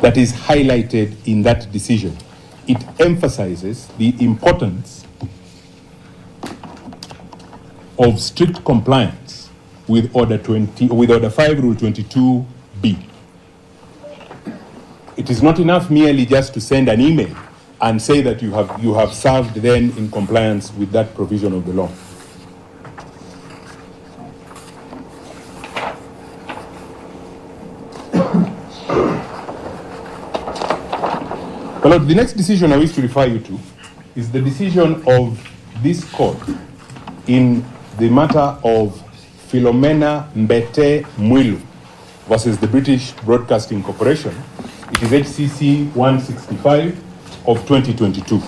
that is highlighted in that decision. It emphasizes the importance of strict compliance with Order 5 Rule 22B. It is not enough merely just to send an email and say that you have served then in compliance with that provision of the law. Well, the next decision I wish to refer you to is the decision of this court in the matter of Philomena Mbete Mwilu versus the British Broadcasting Corporation. It is HCC 165 of 2022.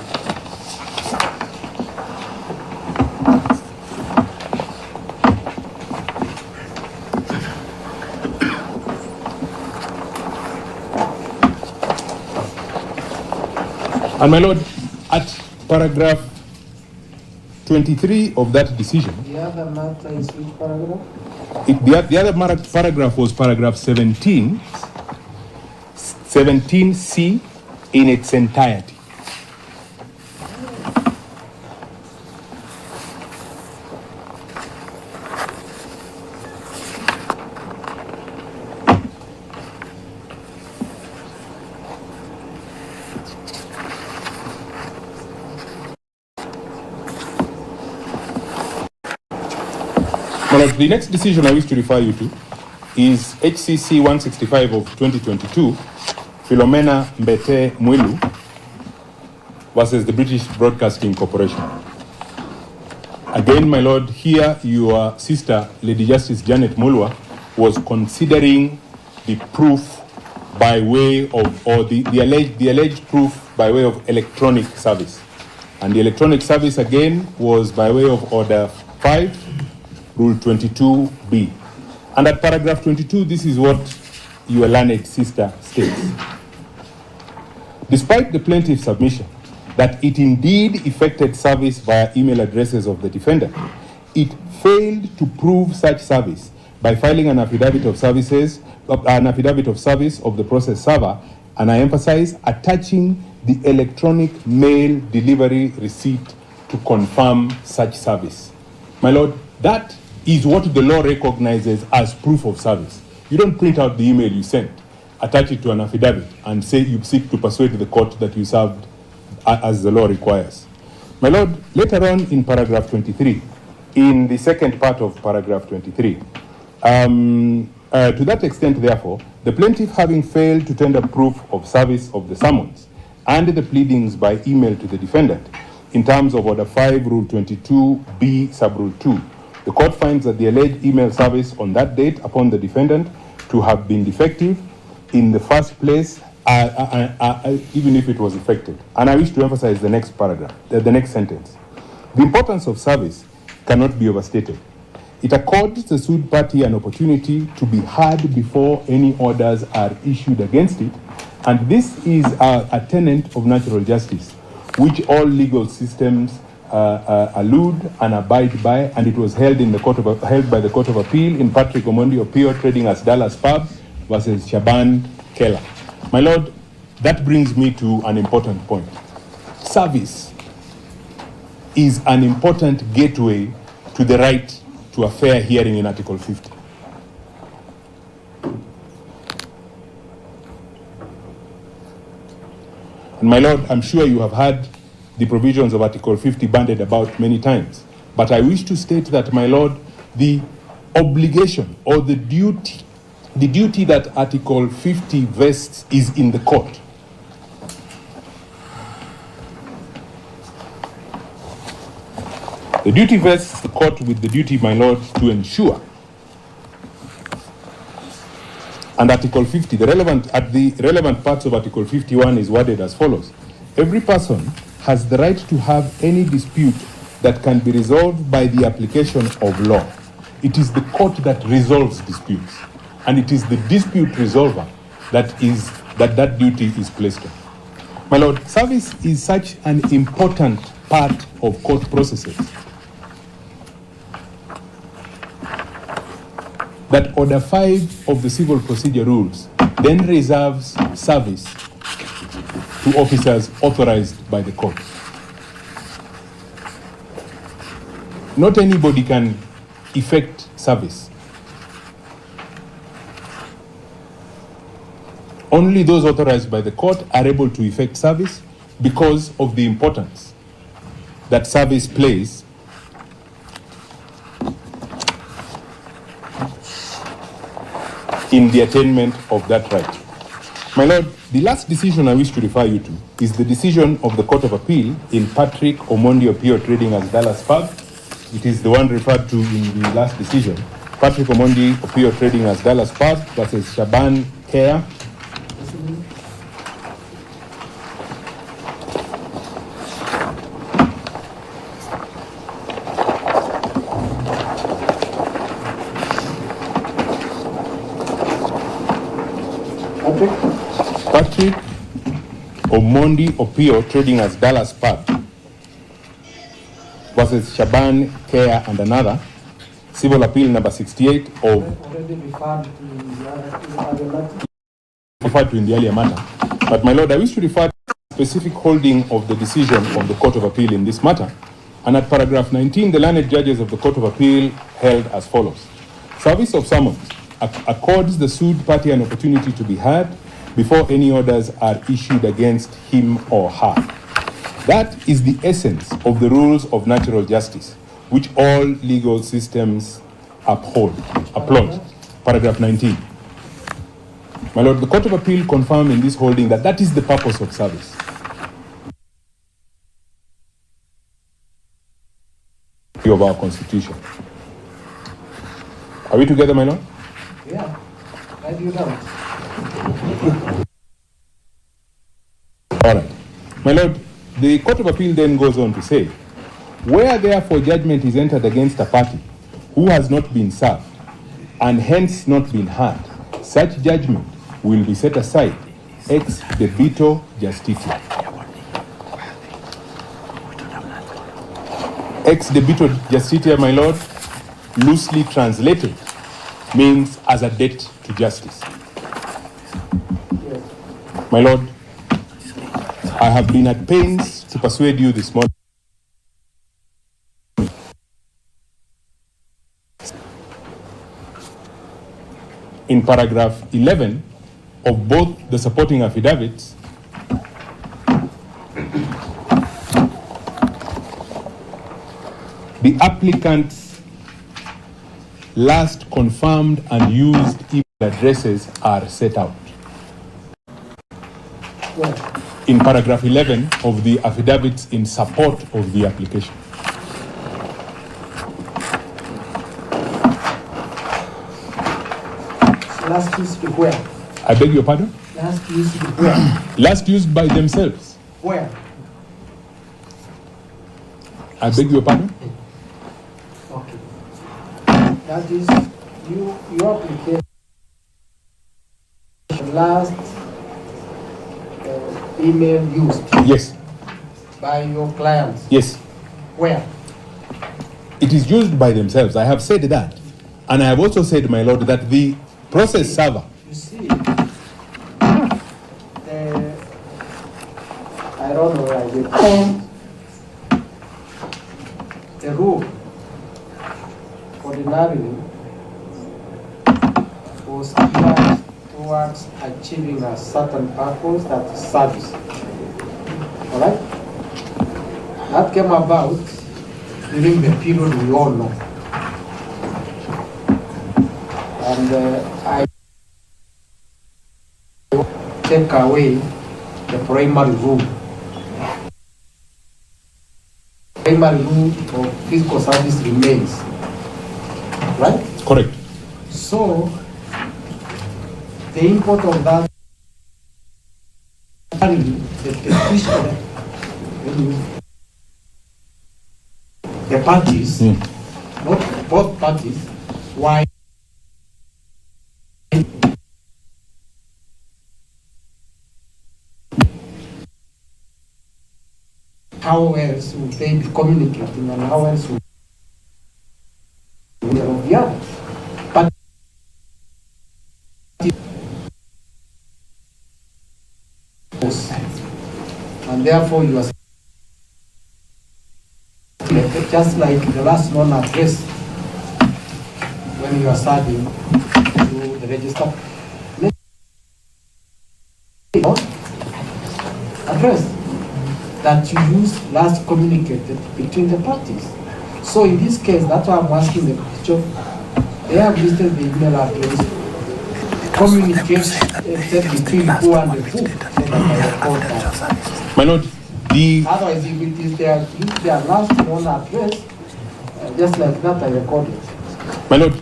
And my lord, at paragraph 23 of that decision, the other matter is which paragraph? The other paragraph was paragraph 17C in its entirety. Well, the next decision I wish to refer you to is HCC 165 of 2022, Philomena Mbete Mwilu versus the British Broadcasting Corporation. Again, my lord, here your sister, Lady Justice Janet Mulwa, was considering the proof by way of, or the alleged proof by way of electronic service. And the electronic service again was by way of Order 5, Rule 22B. And at paragraph 22, this is what your learned sister states. Despite the plaintiff's submission that it indeed effected service via email addresses of the defendant, it failed to prove such service by filing an affidavit of service of the process server, and I emphasize, attaching the electronic mail delivery receipt to confirm such service. My lord, that is what the law recognizes as proof of service. You don't print out the email you sent, attach it to an affidavit, and say you seek to persuade the court that you served as the law requires. My lord, later on in paragraph 23, in the second part of paragraph 23, to that extent, therefore, the plaintiff, having failed to tender proof of service of the summons and the pleadings by email to the defendant in terms of Order 5, Rule 22B, Subrule 2, the court finds that the alleged email service on that date upon the defendant to have been defective in the first place, even if it was effected. And I wish to emphasize the next paragraph, the next sentence. The importance of service cannot be overstated. It accords the sued party an opportunity to be heard before any orders are issued against it, and this is a tenet of natural justice, which all legal systems allude and abide by, and it was held by the Court of Appeal in Patrick Omondi Opio trading as Dallas Pub versus Shaban Keller. My lord, that brings me to an important point. Service is an important gateway to the right to a fair hearing in Article 50. And my lord, I'm sure you have heard the provisions of Article 50 bandied about many times. But I wish to state that, my lord, the obligation or the duty that Article 50 vests is in the court. The duty vests the court with the duty, my lord, to ensure. And Article 50, the relevant parts of Article 51 is worded as follows. Every person has the right to have any dispute that can be resolved by the application of law. It is the court that resolves disputes, and it is the dispute resolver that duty is placed on. My lord, service is such an important part of court processes that Order 5 of the Civil Procedure Rules then reserves service to officers authorized by the court. Not anybody can effect service. Only those authorized by the court are able to effect service because of the importance that service plays in the attainment of that right. My Lord, the last decision I wish to refer you to is the decision of the Court of Appeal in Patrick Omondi Opio Trading as Dallas Pub. It is the one referred to in the last decision. Patrick Omondi Opio Trading as Dallas Pub versus Shaban Care. Patrick Omondi Opio Trading as Dallas Pub versus Shaban Care and another, civil appeal number 68 of Already referred to in the earlier matter. But my Lord, I wish to refer to the specific holding of the decision of the Court of Appeal in this matter. And at paragraph 19, the learned judges of the Court of Appeal held as follows. Service of summons accords the sued party an opportunity to be heard before any orders are issued against him or her. That is the essence of the rules of natural justice, which all legal systems applaud. Paragraph 19. My Lord, the Court of Appeal confirmed in this holding that that is the purpose of service. Of our Constitution. Are we together, my Lord? Yeah, I do that. All right. My Lord, the Court of Appeal then goes on to say, where therefore judgment is entered against a party who has not been served and hence not been heard, such judgment will be set aside ex debito justitia. Ex debito justitia, my Lord, loosely translated, means as a debt to justice. My Lord, I have been at pains to persuade you this morning in paragraph 11 of both the supporting affidavits the applicant's last confirmed and used email addresses are set out. In paragraph 11 of the affidavits in support of the application. Last used where? I beg your pardon? Last used where? Last used by themselves. Where? I beg your pardon? Okay. That is your application last email used. Yes. By your clients. Yes. Where? It is used by themselves. I have said that. And I have also said, my Lord, that the process server. You see, I don't know where they come. The rule ordinarily was geared towards achieving a certain purpose, that is service. All right? That came about during the period we all know. And I take away the primary rule. Primary rule of physical service remains. Right? Correct. So, the import of that, the petitioner, the parties, not both parties, why how else would they be communicating and how else would the other? But address, and therefore you are just like the last known address when you are serving to the register address that you use last communicated between the parties. So in this case, that's why I'm asking the question. They have listed the email address, communication between who and the who. My Lord, otherwise, if it is their last known address, just like that, I recorded. My Lord,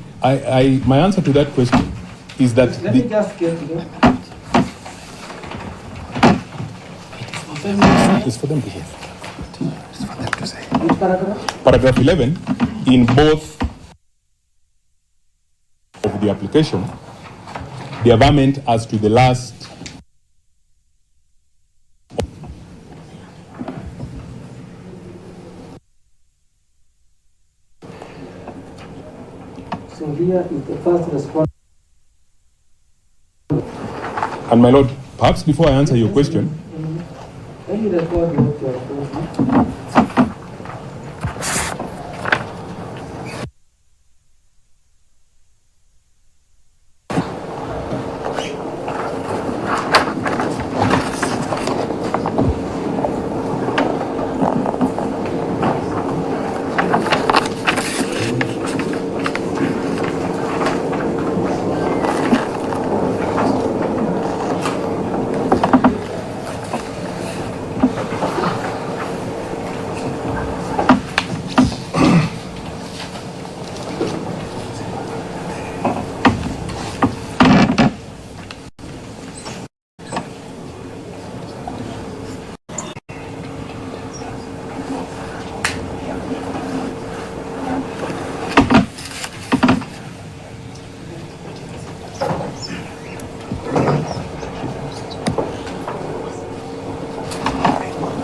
my answer to that question is that Let me just get it. It's for them to say. Which paragraph? Paragraph 11, in both of the application, the averment as to the last So here is the first response. and my Lord, perhaps before I answer your question, Let me record what you are saying.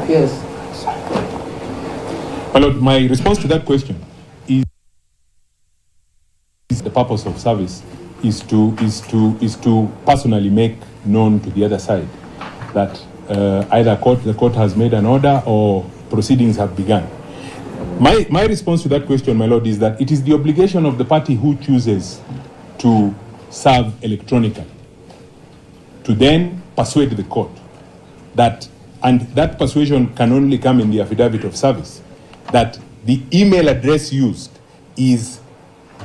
Yes. my Lord, my response to that question is the purpose of service is to personally make known to the other side that either the court has made an order or proceedings have begun. My response to that question, my Lord, is that it is the obligation of the party who chooses to serve electronically to then persuade the court that, and that persuasion can only come in the affidavit of service, that the email address used is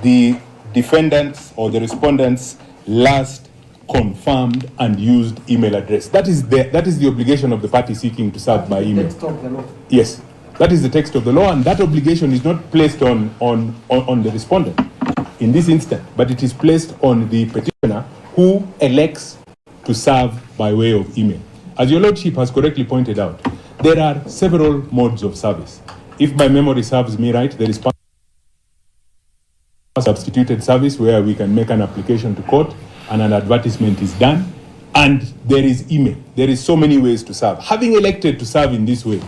the defendant's or the respondent's last confirmed and used email address. That is the obligation of the party seeking to serve by email. Text of the law. Yes, that is the text of the law, and that obligation is not placed on the respondent in this instance, but it is placed on the petitioner who elects to serve by way of email. As your Lordship has correctly pointed out, there are several modes of service. If my memory serves me right, there is substituted service where we can make an application to court and an advertisement is done, and there is email. There is so many ways to serve. Having elected to serve in this way,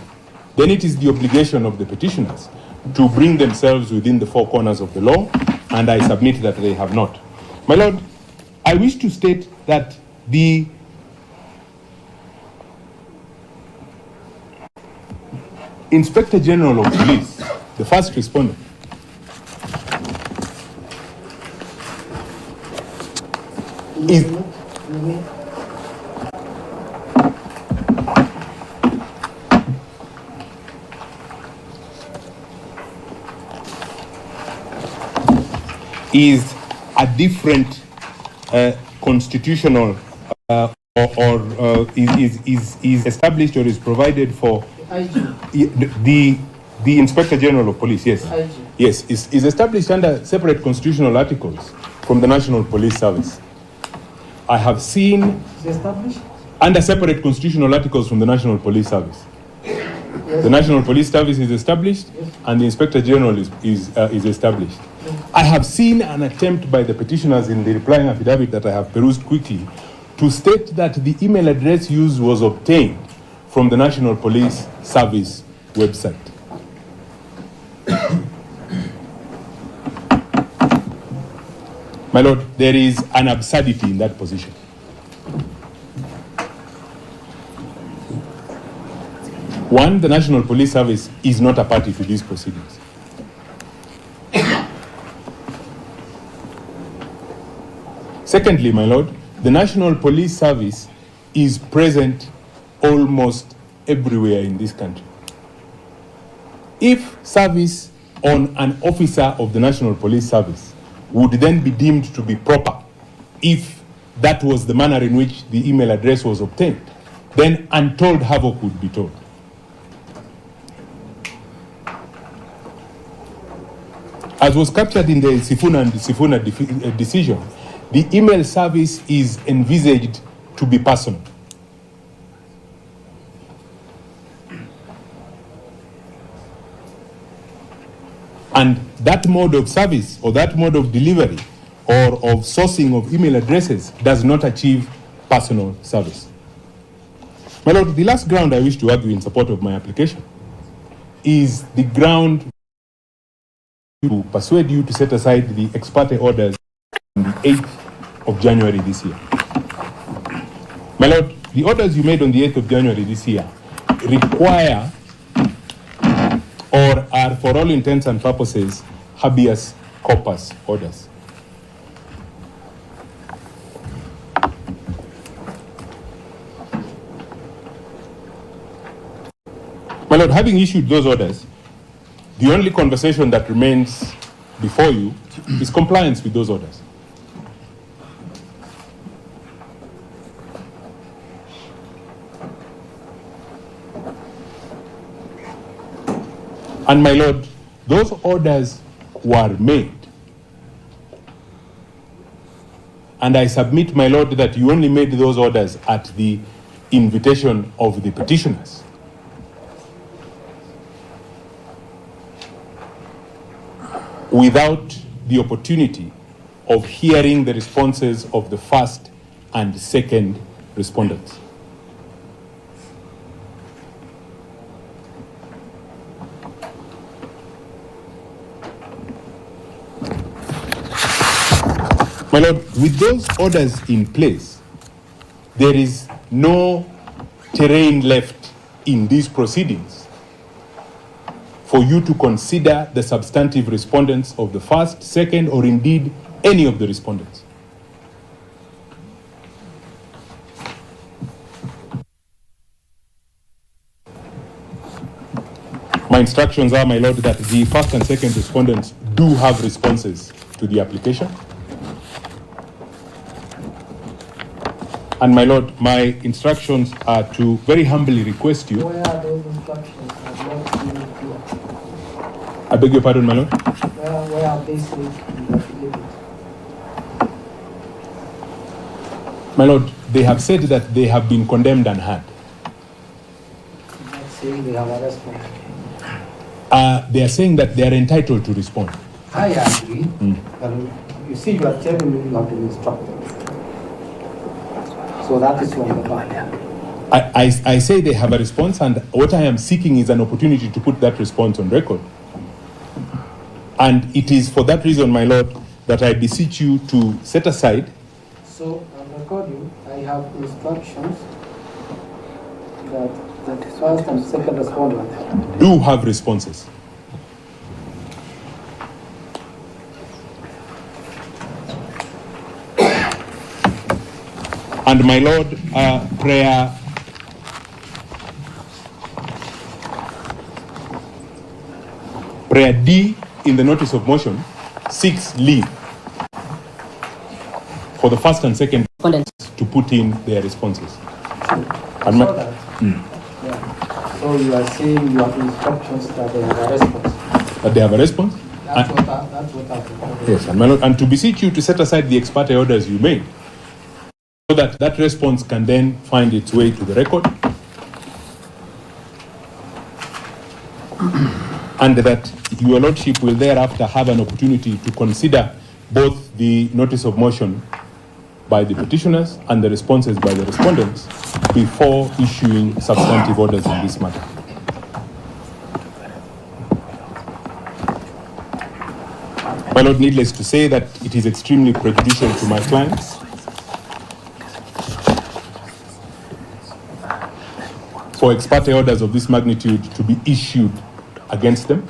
then it is the obligation of the petitioners to bring themselves within the four corners of the law, and I submit that they have not. My Lord, I wish to state that the Inspector General of Police, the first respondent, is a different constitutional is established or is provided for the Inspector General of Police. Yes, yes, is established under separate constitutional articles from the National Police Service. I have seen established under separate constitutional articles from the National Police Service. Yes. The National Police Service is established, yes, and the Inspector General is established. Yes. I have seen an attempt by the petitioners in the replying affidavit that I have perused quickly to state that the email address used was obtained from the National Police Service website. My Lord, there is an absurdity in that position. One, the National Police Service is not a party to these proceedings. Secondly, my lord, the National Police Service is present almost everywhere in this country. If service on an officer of the National Police Service would then be deemed to be proper if that was the manner in which the email address was obtained, then untold havoc would be told. As was captured in the Sifuna and Sifuna decision, the email service is envisaged to be personal. And that mode of service or that mode of delivery or of sourcing of email addresses does not achieve personal service. My lord, the last ground I wish to argue in support of my application is the ground to persuade you to set aside the ex parte orders on the 8th of January this year. My lord, the orders you made on the 8th of January this year require or are for all intents and purposes habeas corpus orders. My lord, having issued those orders, the only conversation that remains before you is compliance with those orders. And my lord, those orders were made. And I submit, my lord, that you only made those orders at the invitation of the petitioners. Without the opportunity of hearing the responses of the first and second respondents. My lord, with those orders in place, there is no terrain left in these proceedings for you to consider the substantive respondents of the first, second, or indeed any of the respondents. My instructions are, my lord, that the first and second respondents do have responses to the application. And my lord, my instructions are to very humbly request you. Where are those instructions? I've not seen it here. I beg your pardon, my lord? Where are they said in the affidavit? My lord, they have said that they have been condemned and heard. I'm not saying they have a response. They are saying that they are entitled to respond. I agree. And you see, you are telling me you have been instructed. So that is from the back. I say they have a response, and what I am seeking is an opportunity to put that response on record. And it is for that reason, my lord, that I beseech you to set aside. So, I'll record you. I have instructions that the first and second respondent Do have responses. And my lord, prayer D in the notice of motion seeks leave for the first and second respondents to put in their responses. And my, yeah. So you are saying you have instructions that they have a response. that they have a response? That's what I've Yes, and my lord, and to beseech you to set aside the ex parte orders you made, so that that response can then find its way to the record, and that your lordship will thereafter have an opportunity to consider both the notice of motion by the petitioners and the responses by the respondents before issuing substantive orders in this matter. My lord, needless to say that it is extremely prejudicial to my clients for ex parte orders of this magnitude to be issued against them.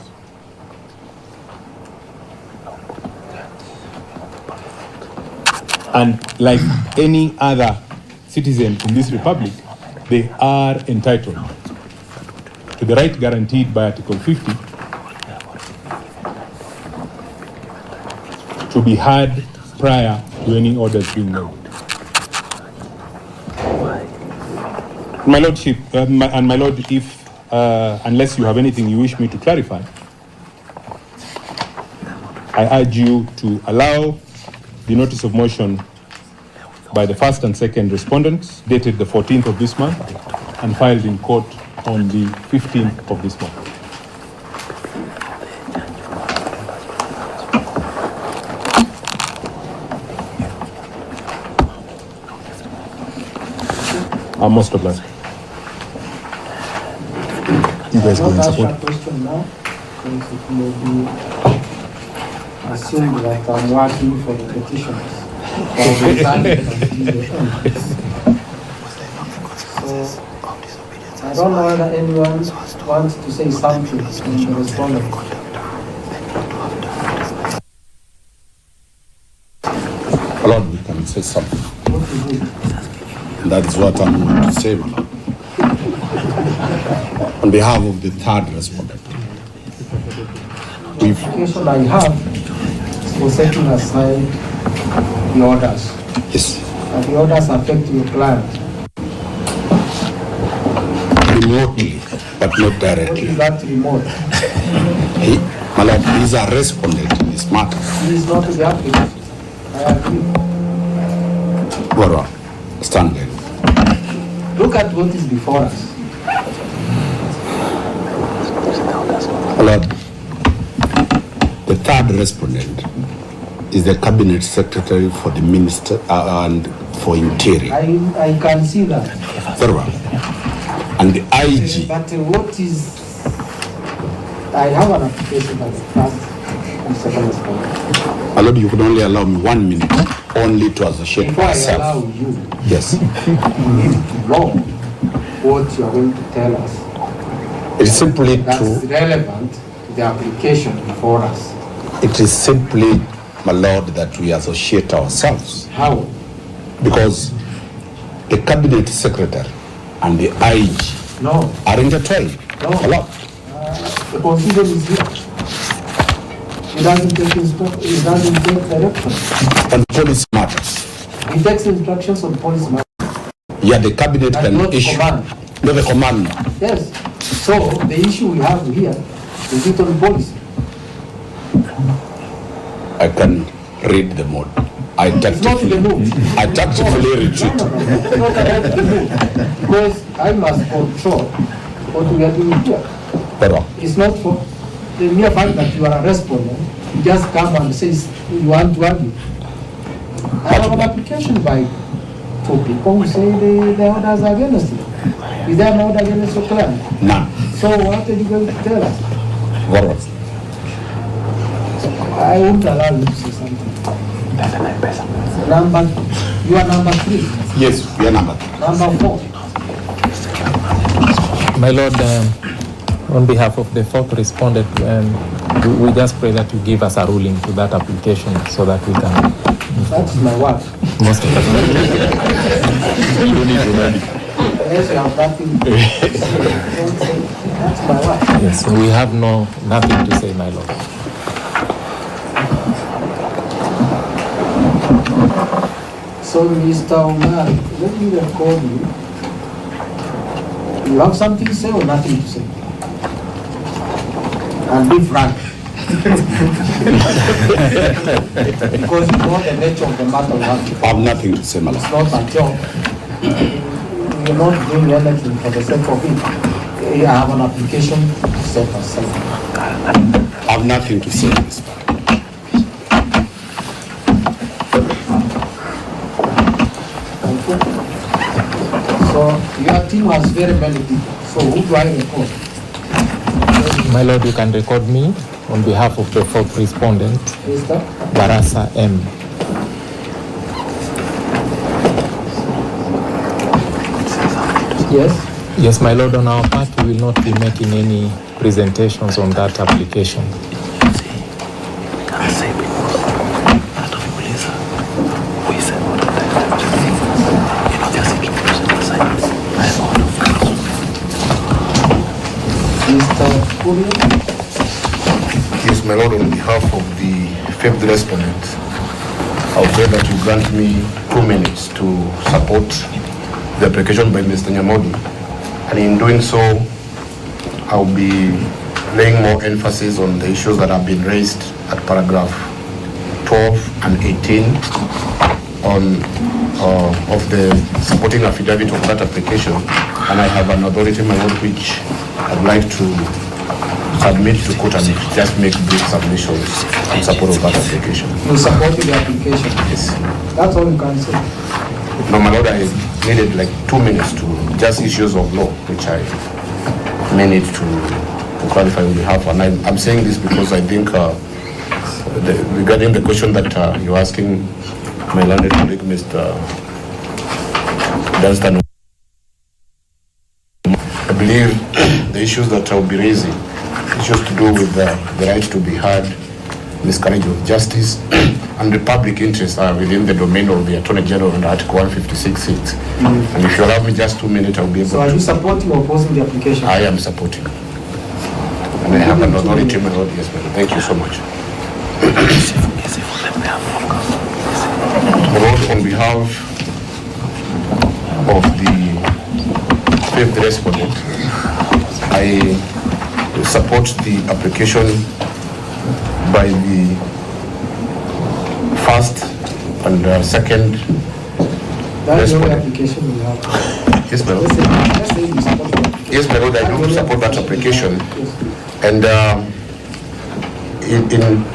And like any other citizen in this republic, they are entitled to the right guaranteed by Article 50 to be heard prior to any orders being made. My Lordship, my Lord, if unless you have anything you wish me to clarify, I urge you to allow the notice of motion by the first and second respondents dated the 14th of this month and filed in court on the 15th of this month. I'm most obliged. You guys go and support. Question now, because it may be assumed that I'm working for the petitioners. So I don't know whether anyone wants to say something in the respondent. Lord, we can say something. And that is what I'm going to say, my Lord. On behalf of the third respondent, The application I have is for setting aside the orders. yes, And the orders affect your client. remotely, but not What directly. is that remote? My Lord, he is a respondent in this matter. He is not the applicant. I agree. Very well. Stand there. Look at what is before us. My Lord, the third respondent is the Cabinet Secretary for the Minister and for Interior. I can see that. Very well. And the IG, But what is... I have an application as first and second respondent. my Lord, you could only allow me 1 minute only to associate Before I myself. allow you, Yes. you need to know what you are going to tell us. It is simply That's true. relevant to the application before us. It is simply, my Lord, that we associate ourselves How? because the Cabinet Secretary and the IG No. are intertwined. No. My Lord, The President is here. He doesn't take direction. on policy matters. He takes instructions on policy matters. Yeah, the Cabinet And can not issue. command. No, the command. Yes. So the issue we have here is it on policy. I can read the mood. I It's not the tactically, move. I tactically retreat. No. It's not about the move. Because I must control what we are doing here. But It's not for the mere fact that you are a respondent. You just come and say you want to argue. I have an application by two people who say the orders are against you. Is there an order against your client? none. So what are you going to tell us? Very well. I won't allow you to say something. You are number 3. Yes, we are number. Number 4. My Lord, on behalf of the fourth respondent, we just pray that you give us a ruling to that application so that we can. That's my word. Most of Unless you have nothing to say, that's my word. Yes, we have nothing to say, my Lord. So, Mr. Omar, let me record you. You have something to say or nothing to say? And be frank. Because you know the nature of the matter we have to I have nothing to say, my It's Lord. not a job. You're not doing anything for the sake of it. You have an application to set aside. I have nothing to say, Mr. Thank you. So your team has very many people. So who do I record? My Lord, you can record me on behalf of the fourth respondent, Mr. Barasa M. Yes. Yes, my lord, on our part, we will not be making any presentations on that application. Mr. Kuria? Yes, my lord, on behalf of the fifth respondent, I would pray that you grant me 2 minutes to support the application by Mr. Nyamodi. And in doing so, I'll be laying more emphasis on the issues that have been raised at paragraph 12 and 18 of the supporting affidavit of that application. And I have an authority, my lord, which I'd like to submit to court and just make brief submissions in support of that application. You support the application? Yes. That's all you can say? No, my lord, I needed like 2 minutes to just issues of law, which I may need to clarify on behalf. And I'm saying this because I think regarding the question that you're asking my learned colleague, Mr. Dunstan, I believe the issues that I'll be raising, issues to do with the right to be heard, miscarriage of justice, and the public interest are within the domain of the Attorney General under Article 156.6. And if you allow me just 2 minutes, I'll be able to. So are you supporting or opposing the application? I am supporting. And I have an authority, my lord. Yes, madam. Thank you so much. My lord, on behalf of the fifth respondent, I support the application by the first and second That's the only respondent. application you have. Yes, my lord. Let's say you support the application. Yes, my lord, I do support that application. Yes. And in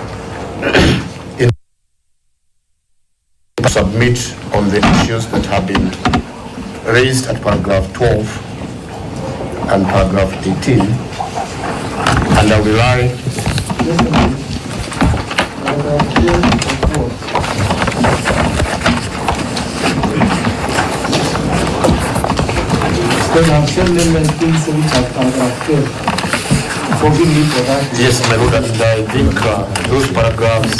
submit on the issues that have been raised at paragraph 12 and paragraph 18, and I will rely Just a minute. Paragraph 12. Then I've sent them and things which are paragraph 12. Forgive me for that. yes, my lord, and I think those paragraphs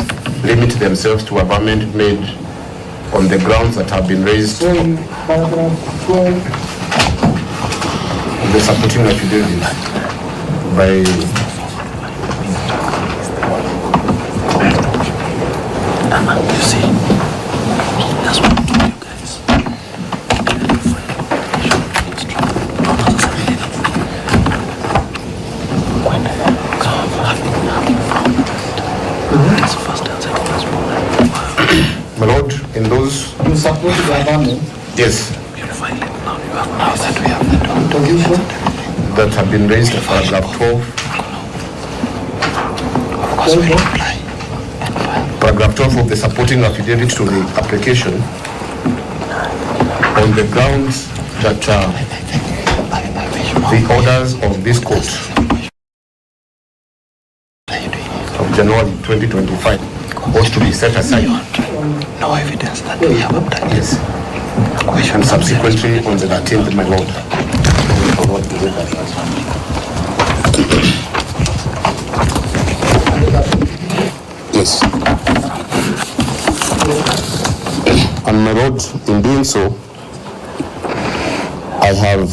limit themselves to amendment made on the grounds that have been raised So in paragraph 12, in the supporting affidavit by You see, that's what I told you guys. That's the first and second respondent. my lord, in those, you support the amendment yes, Beautiful. Now you have now that we have the position. that have been raised at paragraph 12, Of course, we reply. paragraph 12 of the supporting affidavit to the application on the grounds that the orders of this court of January 2025 ought to be set aside. No evidence that we have abducted. Yes. And subsequently on the 13th, my lord. Yes. And my lord, in doing so, I have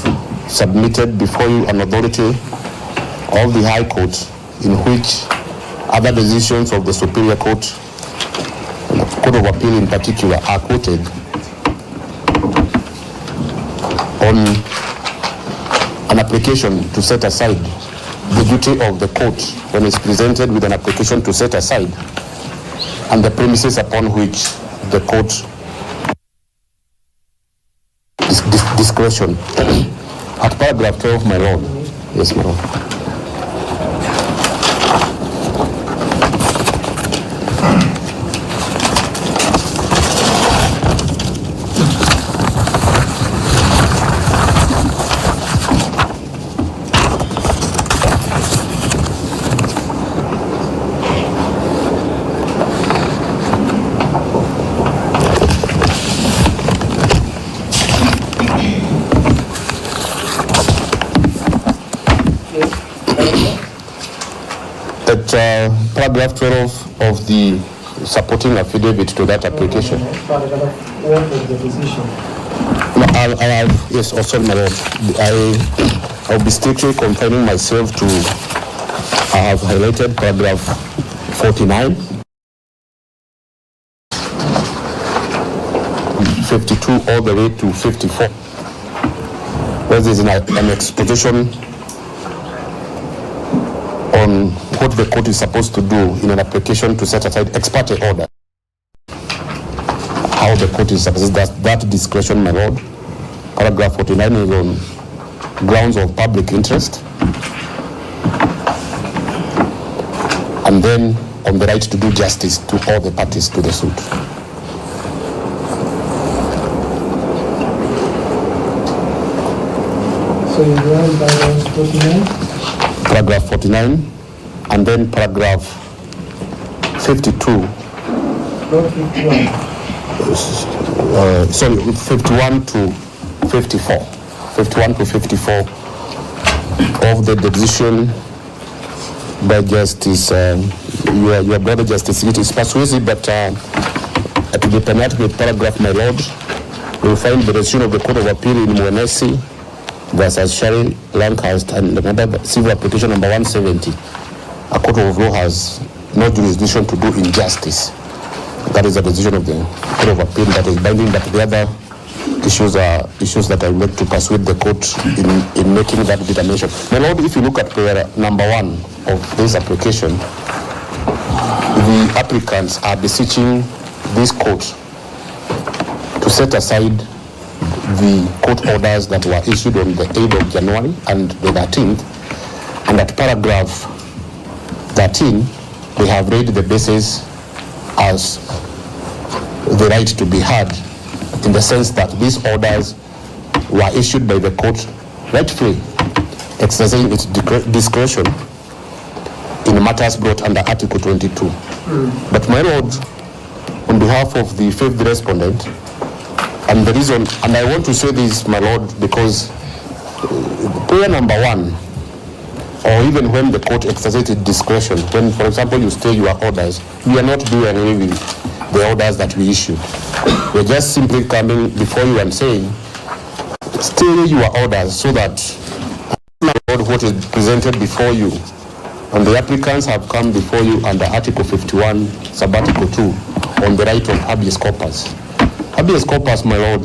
submitted before you an authority of the High Court in which other decisions of the Superior Court, and the Court of Appeal in particular, are quoted on an application to set aside the duty of the court when it's presented with an application to set aside and the premises upon which the court discretion. At paragraph 12, my lord. Yes, my lord. at paragraph 12 of the supporting affidavit to that application. Paragraph 1 of the decision. No, yes, also my lord. I'll be strictly confining myself to, I have highlighted paragraph 49, 52 all the way to 54. Where there is an exposition on what the court is supposed to do in an application to set aside ex parte order. How the court is supposed to that discretion, my lord. Paragraph 49 is on grounds of public interest. And then on the right to do justice to all the parties to the suit. So you go on paragraph 49? Paragraph 49, and then paragraph 52. Not 51. Sorry, 51 to 54. 51 to 54 of the decision by Justice, your brother Justice, it is persuasive, but at the penultimate paragraph, my lord, you will find the decision of the Court of Appeal in Mwenesi versus Shari Lancaster and another civil application number 170. A court of law has no jurisdiction to do injustice. That is a decision of the Court of Appeal that is binding, but the other issues are issues that I would like to persuade the court in making that determination. My lord, if you look at prayer number 1 of this application, the applicants are beseeching this court to set aside the court orders that were issued on the 8th of January and the 13th, and at paragraph 13, they have read the basis as the right to be heard, in the sense that these orders were issued by the court rightfully, exercising its discretion in matters brought under Article 22. But my lord, on behalf of the 5th respondent, and the reason, and I want to say this, my lord, because prayer number 1, or even when the court exercises discretion, when, for example, you stay your orders, we are not doing away with the orders that we issued. We're just simply coming before you and saying, stay your orders so that what is presented before you, and the applicants have come before you under Article 51, Sub-Article 2, on the right of habeas corpus. Habeas corpus, my lord,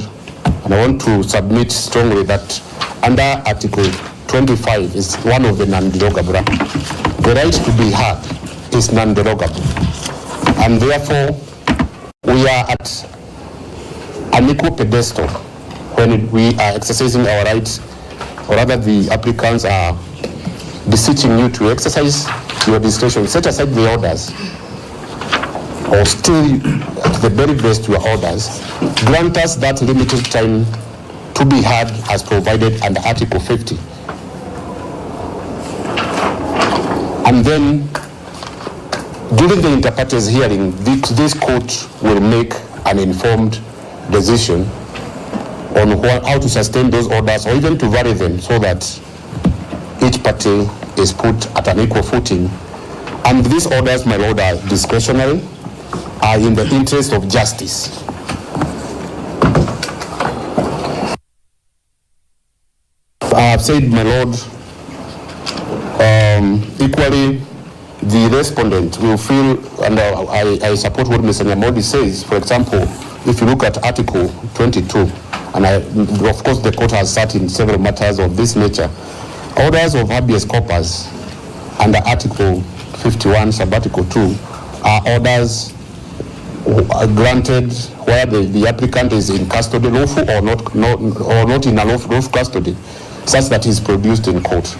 and I want to submit strongly that under Article 25 is one of the non-derogable. The right to be heard is non-derogable, and therefore we are at an equal pedestal when we are exercising our rights, or rather the applicants are beseeching you to exercise your discretion, set aside the orders, or stay at the very best your orders, grant us that limited time to be heard as provided under Article 50. And then, during the inter partes hearing, this court will make an informed decision on how to sustain those orders, or even to vary them, so that each party is put at an equal footing. And these orders, my lord, are discretionary, are in the interest of justice. I have said, my lord, equally, the respondent will feel, and I support what Mr. Nyamodi says. For example, if you look at Article 22, and of course the court has sat in several matters of this nature, orders of habeas corpus under Article 51, Sub-Article 2, are orders granted where the applicant is in custody, lawful or not in a lawful custody, such that he is produced in court.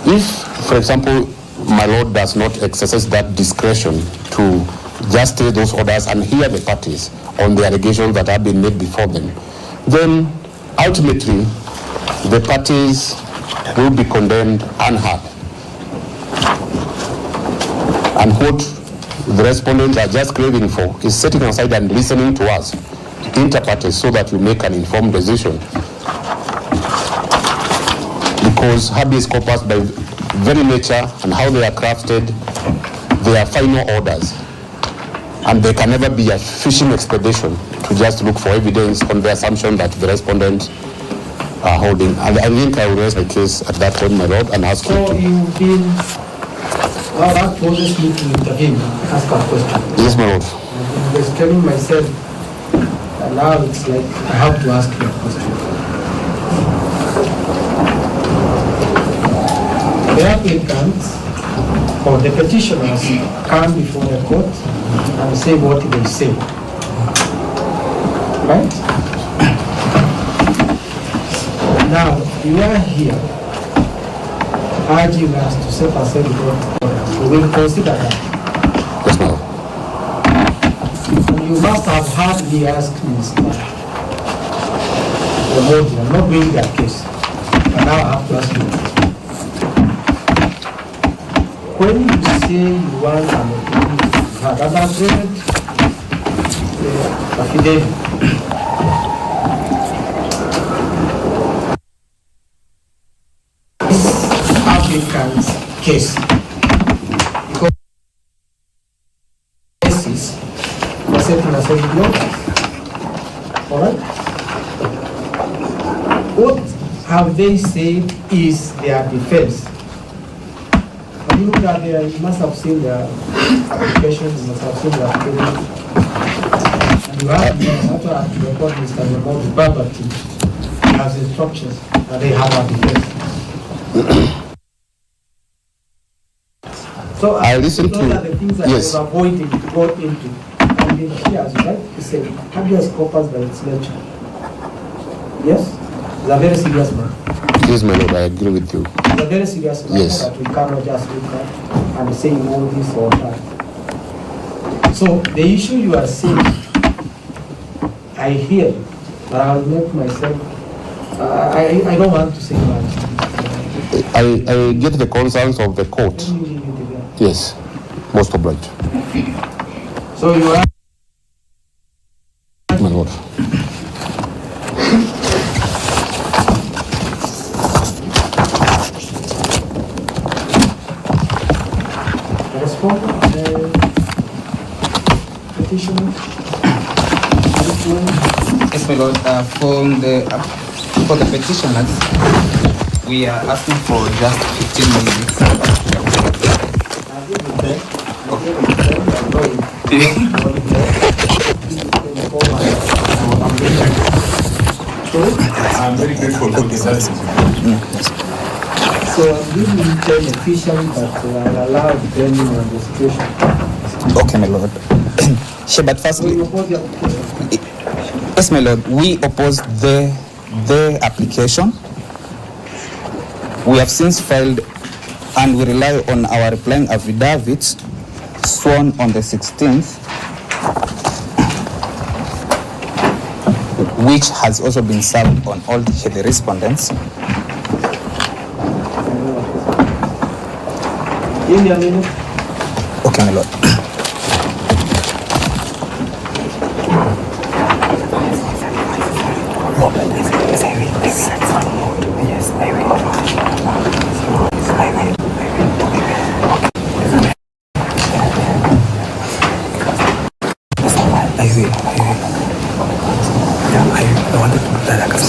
If, for example, my lord does not exercise that discretion to just take those orders and hear the parties on the allegations that have been made before them, then ultimately the parties will be condemned unheard. And what the respondents are just craving for is sitting aside and listening to us, inter partes, so that you make an informed decision. Because habeas corpus, by very nature and how they are crafted, they are final orders. And there can never be a fishing expedition to just look for evidence on the assumption that the respondents are holding. And I think I will raise my case at that point, my lord, and ask you So to... you've been, well, that poses me to intervene, ask a question. Yes, my lord. I was telling myself, and now it's like I have to ask you a question. The applicants or the petitioners come before the court and say what they say. Right? Now, you are here urging us to set aside court orders. We will consider that. Yes, my lord. And you must have heard me ask Mr. Modi, I'm not doing that case, but now I have to ask you. When you say you want an opportunity to have an agreement, affidavit, this applicant's case, because cases are setting aside the orders. All right? What have they said is their defense? You look at you must have seen the applications, you must have seen the application. And you have to report Mr. Nairobi verbatim as instructions, and they have a defense. So I listen those to... are the things that Yes. you're avoiding to go into. And in here, as you like to say, habeas corpus by its nature. Yes? It's a very serious matter. Yes, my lord, I agree with you. It's a very serious matter Yes. that we cannot just look at and say all this or that. So the issue you are saying, I hear you, but I'll make myself, I don't want to say much. I get the concerns of the court. Let me leave it there. Yes, most obliged. So you are, My lord. respondent, petitioner, this one. Yes, my lord. For the petitioners, we are asking for just 15 minutes. I'm very grateful for this service. So I'm giving them officially that I'll allow depending on the situation. Okay, my lord. Sure, but So firstly, you oppose the application? yes, my lord, we oppose the application. We have since filed and we rely on our replying affidavits sworn on the 16th, which has also been served on all the respondents. Give me a minute. Okay, my lord. I wanted to put that as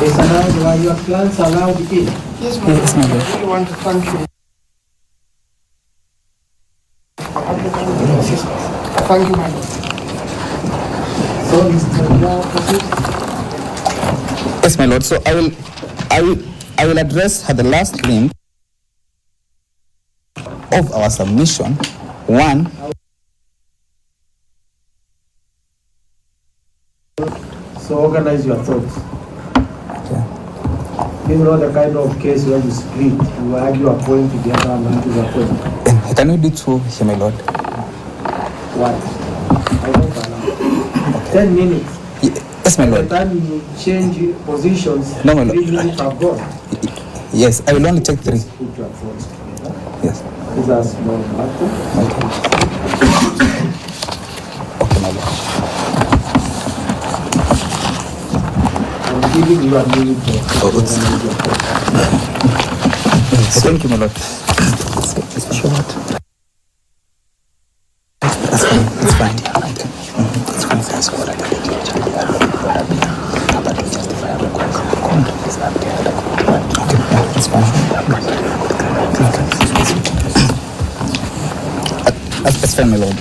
Is allowed, were your plans allowed in? Yes, my lord. I really want to thank you. Thank you, my lord. So, Mr. Yao, proceed. Yes, my lord. So I will address the last limb of our submission. One, So organize your thoughts. okay. You know the kind of case where you split, you argue a point together and argue a point. Can we do two here, my lord? What? I don't allow. 10 minutes. Yes, my By the lord. time you change positions, No, my lord. 3 minutes have gone. Yes, I will only take three. Put your thoughts together. Yes. These are small matters. Okay. Okay, my lord. I'm giving you a minute to organize your thoughts. Thank you, my lord. Short. That's fine. It's fine. It's fine. That's what I did. Okay, yeah, it's fine. That's fine, my lord.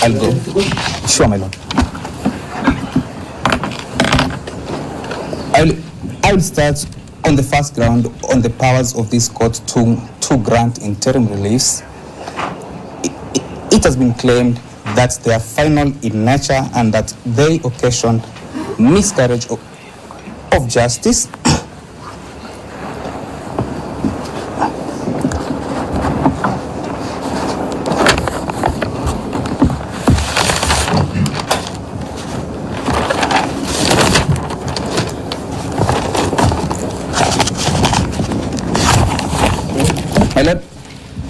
I'll go. Sure, my lord. I will start on the first ground on the powers of this court to grant interim reliefs. It has been claimed that they are final in nature and that they occasioned miscarriage of justice. My lord,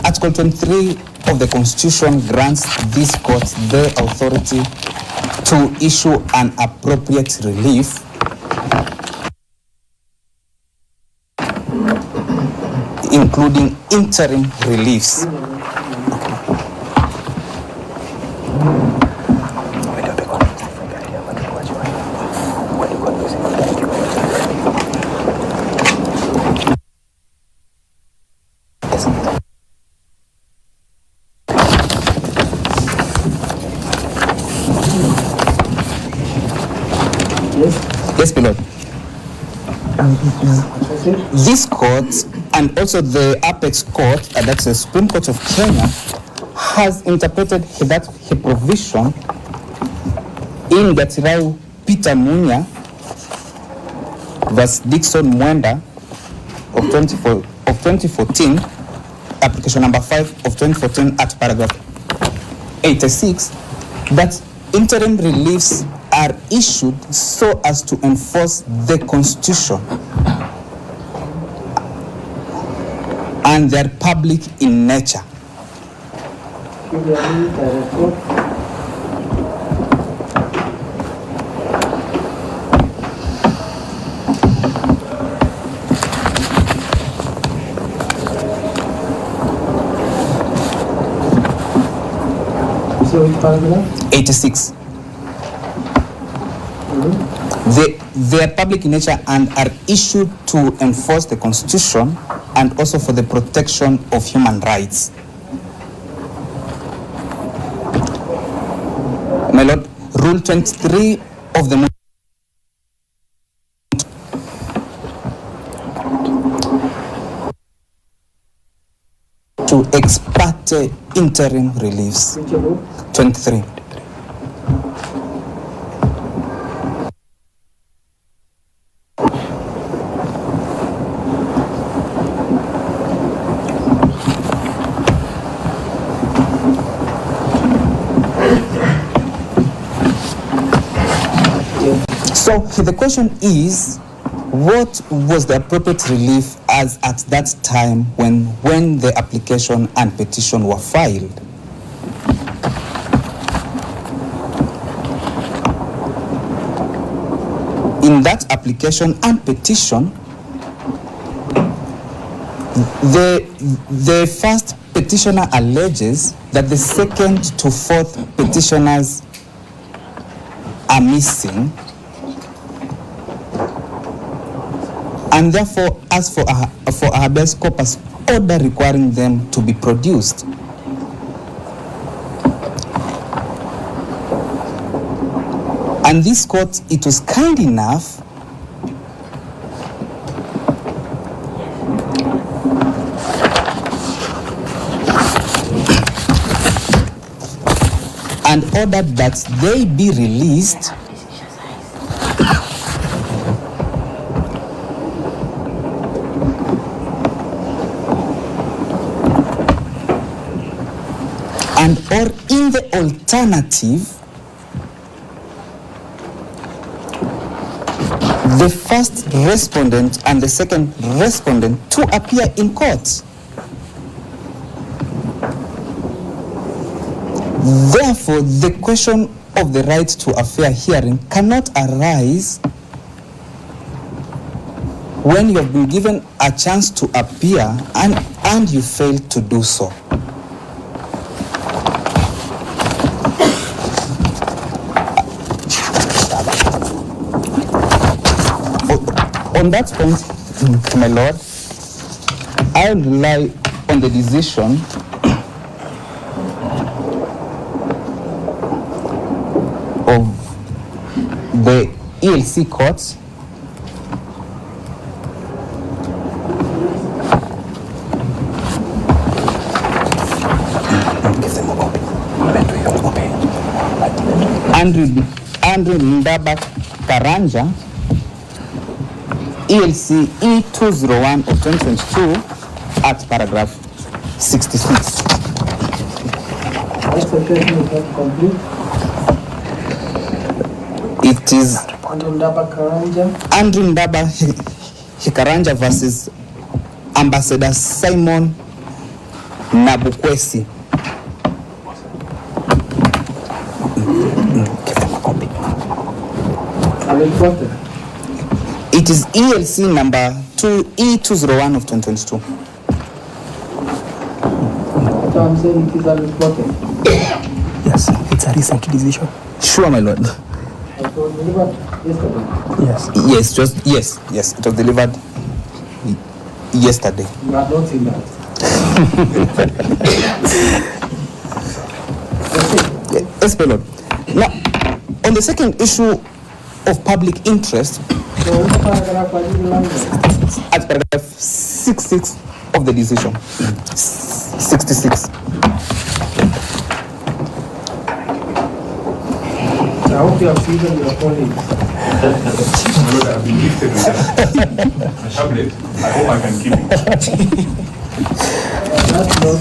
Article 23 of the Constitution grants this court the authority to issue an appropriate relief including interim reliefs. Yes, my lord. This court and also the Apex Court, that's the Supreme Court of Kenya, has interpreted that provision in Gatirau Peter Munya versus Dixon Mwenda of 2014, application number 5 of 2014 at paragraph 86, that interim reliefs are issued so as to enforce the Constitution and they are public in nature. Give me a minute, I report. So which paragraph? 86. They are public in nature and are issued to enforce the Constitution and also for the protection of human rights. My lord, Rule 23 of the to ex parte interim reliefs. Which rule? 23. So the question is, what was the appropriate relief as at that time when the application and petition were filed? In that application and petition, the first petitioner alleges that the second to fourth petitioners are missing and therefore ask for a habeas corpus order requiring them to be produced. And this court, it was kind enough and ordered that they be released and or in the alternative, the first respondent and the second respondent to appear in court. Therefore, the question of the right to a fair hearing cannot arise when you have been given a chance to appear and you fail to do so. On that point, my lord, I rely on the decision of the ELC courts Andrew Ndaba Karanja, ELC E201 of 2022 at paragraph 66. It is Andrew Ndaba Karanja versus Ambassador Simon Nabukwesi. It is ELC number E201 of 2022. So I'm saying it is unreported. Yes, it's a recent decision. Sure, my lord. It was delivered yesterday. Yes, it was delivered yesterday. You are not in that. Yes, my lord. Now, on the second issue of public interest, So which paragraph are you relying on? at paragraph 66 of the decision. 66. I hope you have seen your colleagues. I've been gifted with a tablet. I hope I can keep it. That's not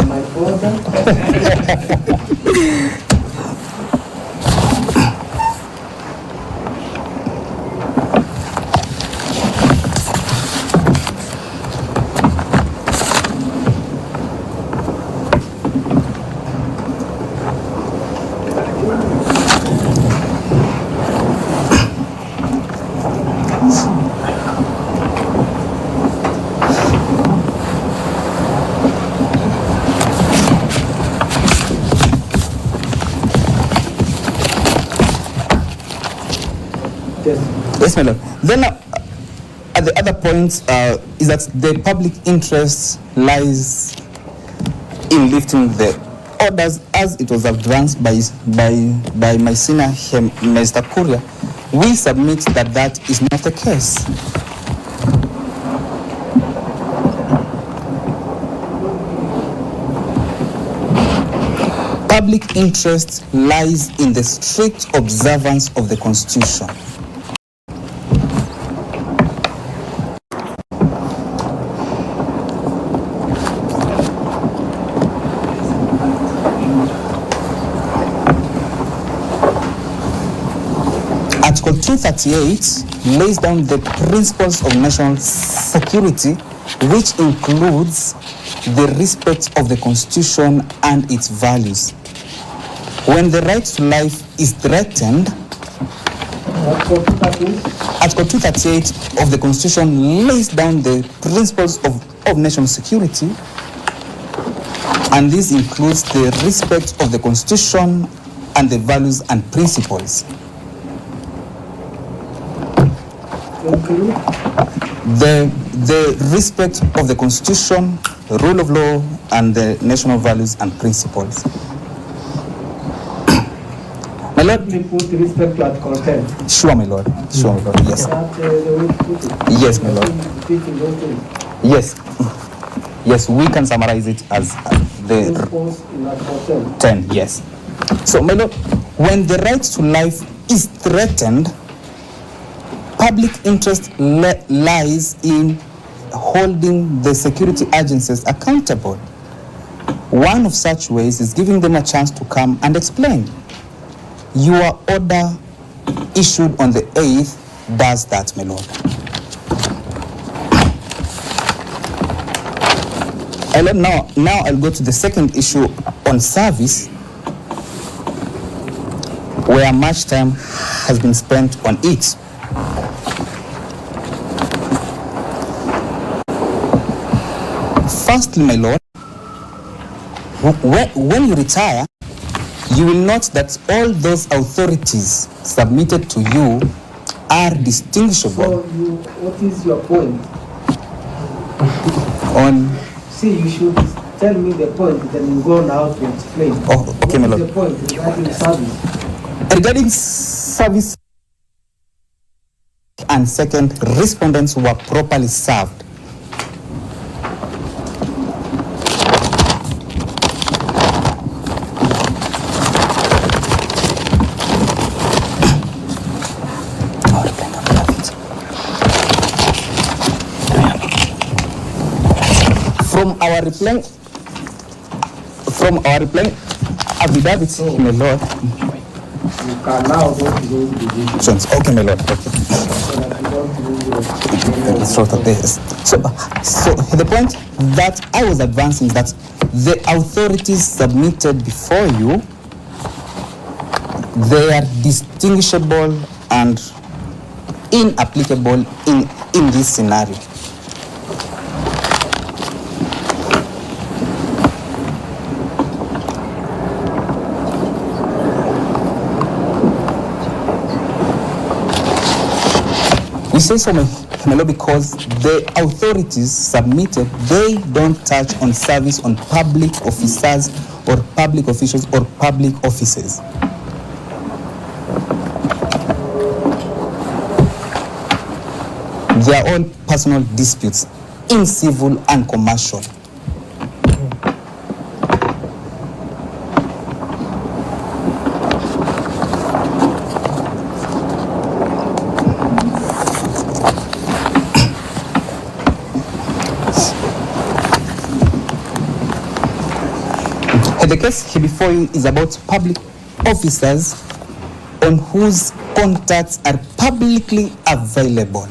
my order. Yes, my lord. Then at the other point is that the public interest lies in lifting the orders as it was advanced by my senior, Mr. Kuria. We submit that that is not the case. Public interest lies in the strict observance of the Constitution. Article 238 lays down the principles of national security, which includes the respect of the Constitution and its values. When the right to life is threatened, Article 238 of the Constitution lays down the principles of national security, and this includes the respect of the Constitution and the values and principles. Include? The respect of the Constitution, the rule of law, and the national values and principles. My Lord, Let me put respect to Article 10. sure, my Lord. Sure, my Lord. Yes. That the way to put it. Yes, my Lord. Repeating those things. Yes. Yes, we can summarize it as the Principles in Article 10. Yes. So, my Lord, when the right to life is threatened, public interest lies in holding the security agencies accountable. One of such ways is giving them a chance to come and explain. Your order issued on the 8th does that, my Lord. Now I'll go to the second issue on service, where much time has been spent on it. Firstly, my Lord, when you retire, you will note that all those authorities submitted to you are distinguishable. So what is your point? See, you should tell me the point, then you go now to explain. Oh, okay, my Lord. What is the point regarding service? Regarding service, and second, respondents were properly served. From our replying affidavit, my Lord. You can now go to those divisions. Okay, my Lord. Okay. So that you don't lose the Sort of this. So the point that I was advancing is that the authorities submitted before you, they are distinguishable and inapplicable in this scenario. We say so, my Lord, because the authorities submitted, they don't touch on service on public officers or public officials or public offices. They are all personal disputes in civil and commercial. The case here before you is about public officers on whose contacts are publicly available.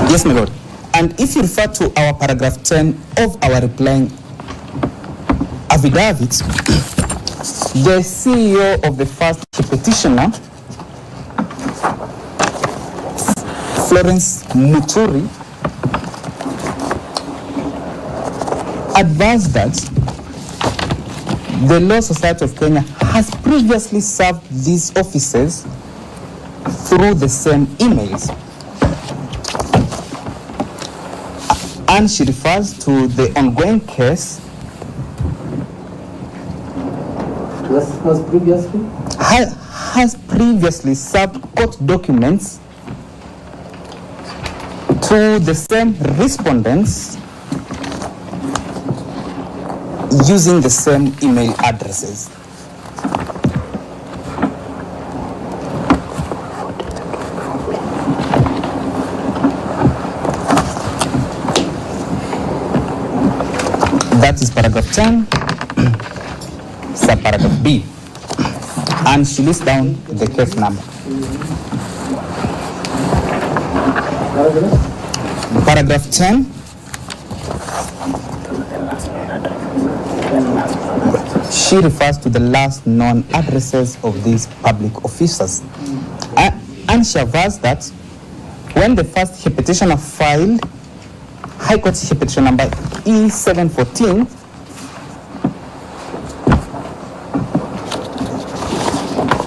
Yes, my Lord. And if you refer to our paragraph 10 of our replying affidavit, the CEO of the first petitioner, Florence Muturi, advised that the Law Society of Kenya has previously served these offices through the same emails. And she refers to the ongoing case has previously served court documents to the same respondents using the same email addresses. That is paragraph 10, subparagraph B. And she lists down the case number. Paragraph 10. She refers to the last known addresses of these public officers. And she avers that when the first petitioner filed High Court petition number E714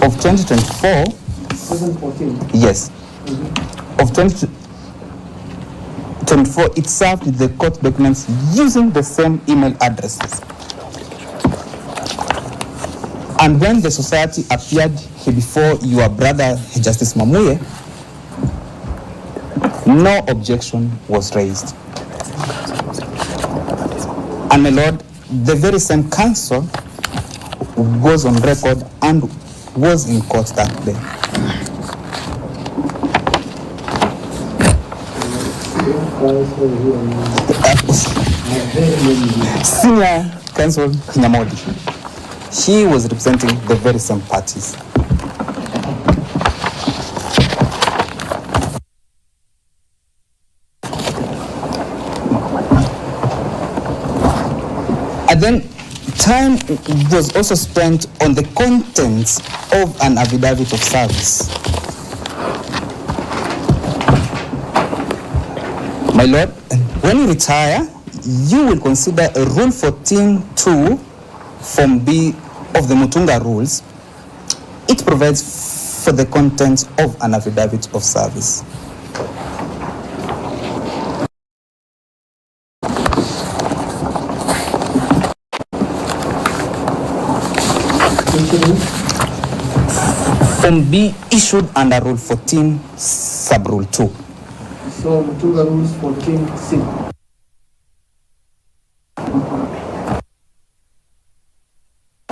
of 2024, 714. yes, of 2024, it served the court documents using the same email addresses. And when the society appeared before your brother, Justice Mamuye, no objection was raised. And my lord, the very same counsel goes on record and was in court that day. Senior counsel Nyamodi, she was representing the very same parties. And then time was also spent on the contents of an affidavit of service. My lord, when you retire, you will consider a Rule 14.2 Form B of the Mutunga Rules. It provides for the contents of an affidavit of service. Form B issued under Rule 14, Sub-Rule 2. So, to the rules 14C.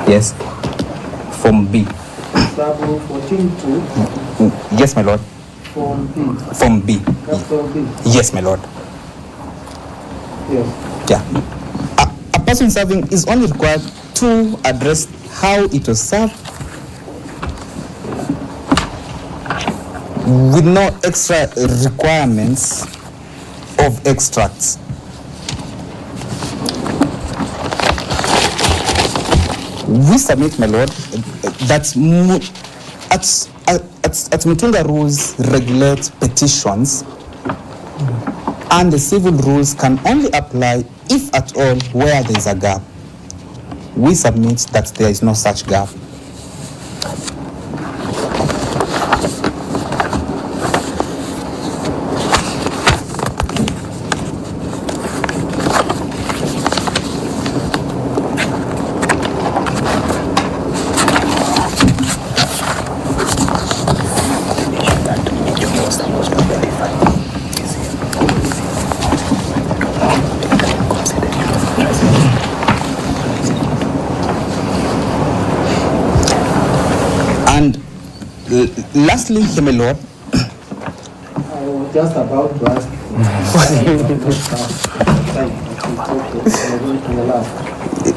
Yes. Form B. Sub-Rule 14.2. Yes, my lord. Form B. Form B. Capital B. Yes, my lord. Yes. Yeah. A person serving is only required to address how it was served with no extra requirements of extracts. We submit, my lord, that at Mutunga rules regulate petitions, and the civil rules can only apply, if at all, where there is a gap. We submit that there is no such gap. Lastly, my lord, I was just about to ask.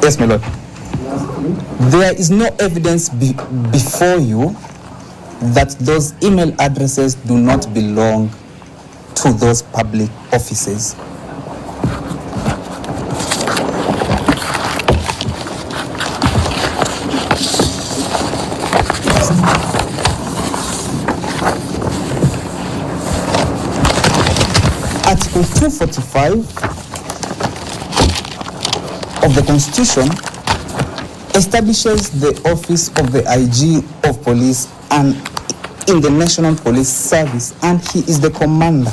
Yes, my lord. Lastly, There is no evidence before you that those email addresses do not belong to those public offices. Article 245 of the Constitution establishes the office of the IG of Police and in the National Police Service, and he is the commander.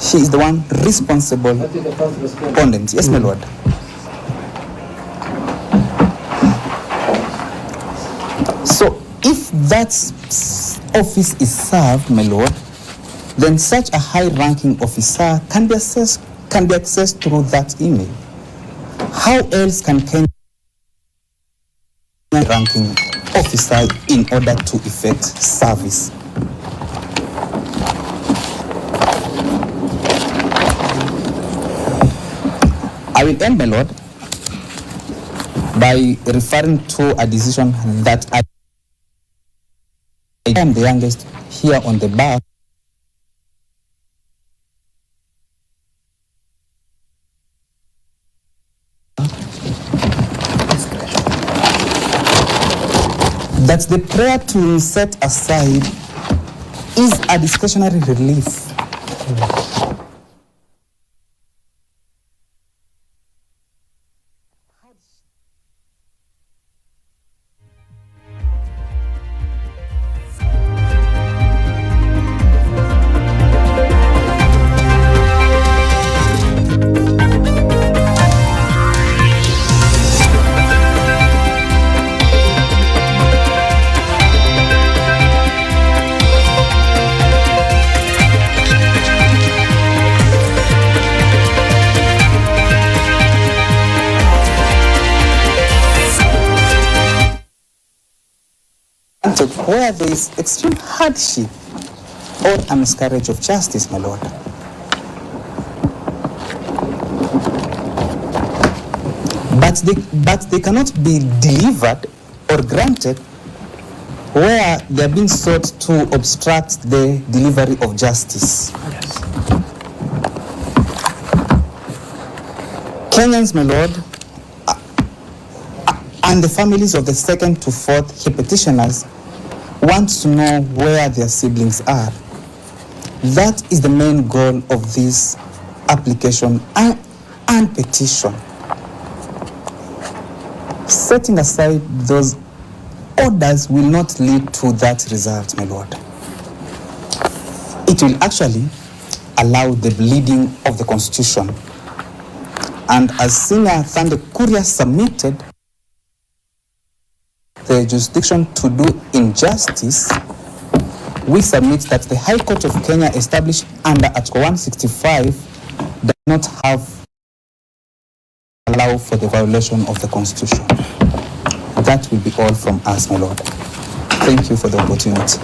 He is the one responsible. that is the first respondent. Respondent. Yes, my lord. So if that office is served, my lord, then such a high-ranking officer can be accessed through that email. How else can Kenya ranking officer in order to effect service? I will end, my lord, by referring to a decision that I am the youngest here on the bar. that the prayer to set aside is a discretionary relief. Where there is extreme hardship or a miscarriage of justice, my lord. But they cannot be delivered or granted where they are being sought to obstruct the delivery of justice. Yes. Kenyans, my lord, and the families of the second to fourth petitioners want to know where their siblings are. That is the main goal of this application and petition. Setting aside those orders will not lead to that result, my lord. It will actually allow the bleeding of the Constitution. And as Senior Thunder Courier submitted, the jurisdiction to do injustice, we submit that the High Court of Kenya established under Article 165 does not have allow for the violation of the Constitution. That will be all from us, my lord. Thank you for the opportunity.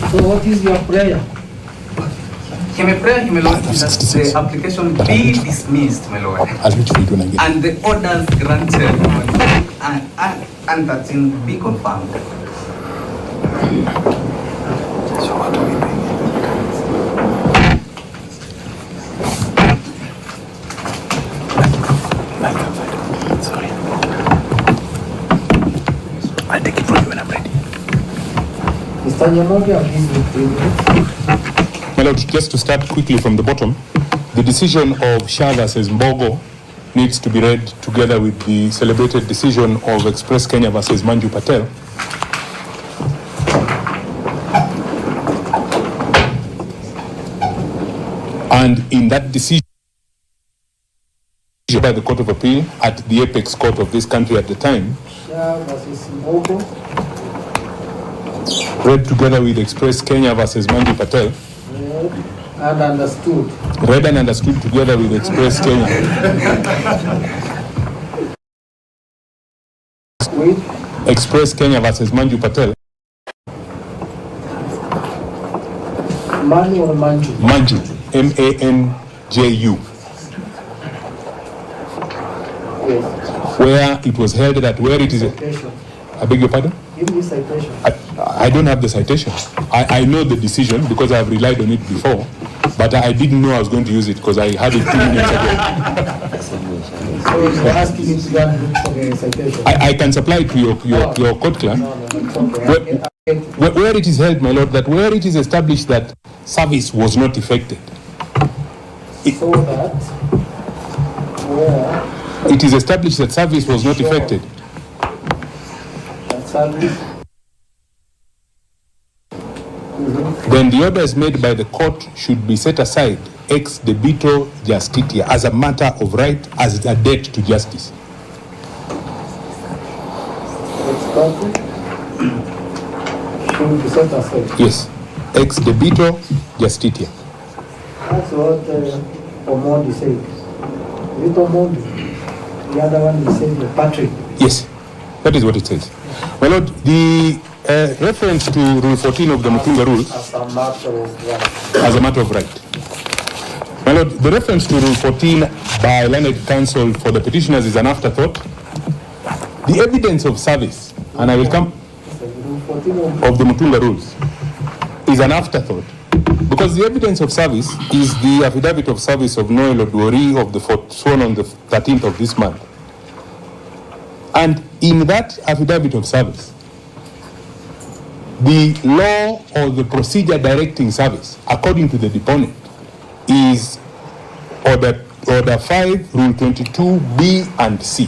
So what is your prayer? My prayer, my lord, is that the application be dismissed, my lord, and the orders granted and that in be confirmed. So what do we do? Sorry. I'll take it from you when I'm ready. Mr. Nyamodia, please read. My lord, just to start quickly from the bottom, the decision of Shah versus Mbogo needs to be read together with the celebrated decision of Express Kenya versus Manju Patel. And in that decision by the Court of Appeal at the apex court of this country at the time, Shah versus Mbogo, read together with Express Kenya versus Manju Patel, and understood. Read and understood together with Express Kenya. With Express Kenya versus Manju Patel. Manu or Manju? Manju. M-A-N-J-U. Yes. Where it was held that where it is... Citation. I beg your pardon? Give me citation. I don't have the citation. I know the decision because I have relied on it before, but I didn't know I was going to use it because I had it 2 minutes ago. So you're asking me to go and look for the citation? I can supply it to your court clerk. No, it's okay. Where it is held, my lord, that where it is established that service was not effected. So that where it is established that service was not effected. that service, then the orders made by the court should be set aside ex debito justitia as a matter of right, as a debt to justice. should be set aside. Yes, ex debito justitia. That's what Omondi said. Is it Omondi? The other one he said Patrick. Yes, That is what it says. My Lord, the reference to Rule 14 of the Mutunga Rules As a matter of right. as a matter of right. My Lord, the reference to Rule 14 by learned counsel for the petitioners is an afterthought. The evidence of service, and I will come, of the Mutunga Rules is an afterthought, because the evidence of service is the affidavit of service of Noel Oduori of the sworn on the 13th of this month. And in that affidavit of service, the law or the procedure directing service, according to the deponent, is Order 5, Rule 22, B and C.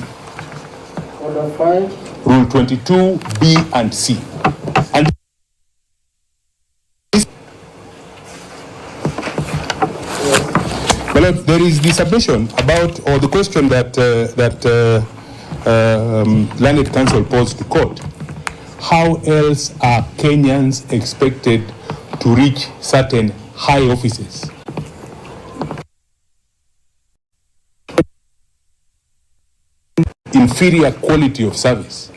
Order 5. Rule 22, B and C. And well, there is the submission about, or the question that learned counsel posed to court. How else are Kenyans expected to reach certain high offices? Inferior quality of service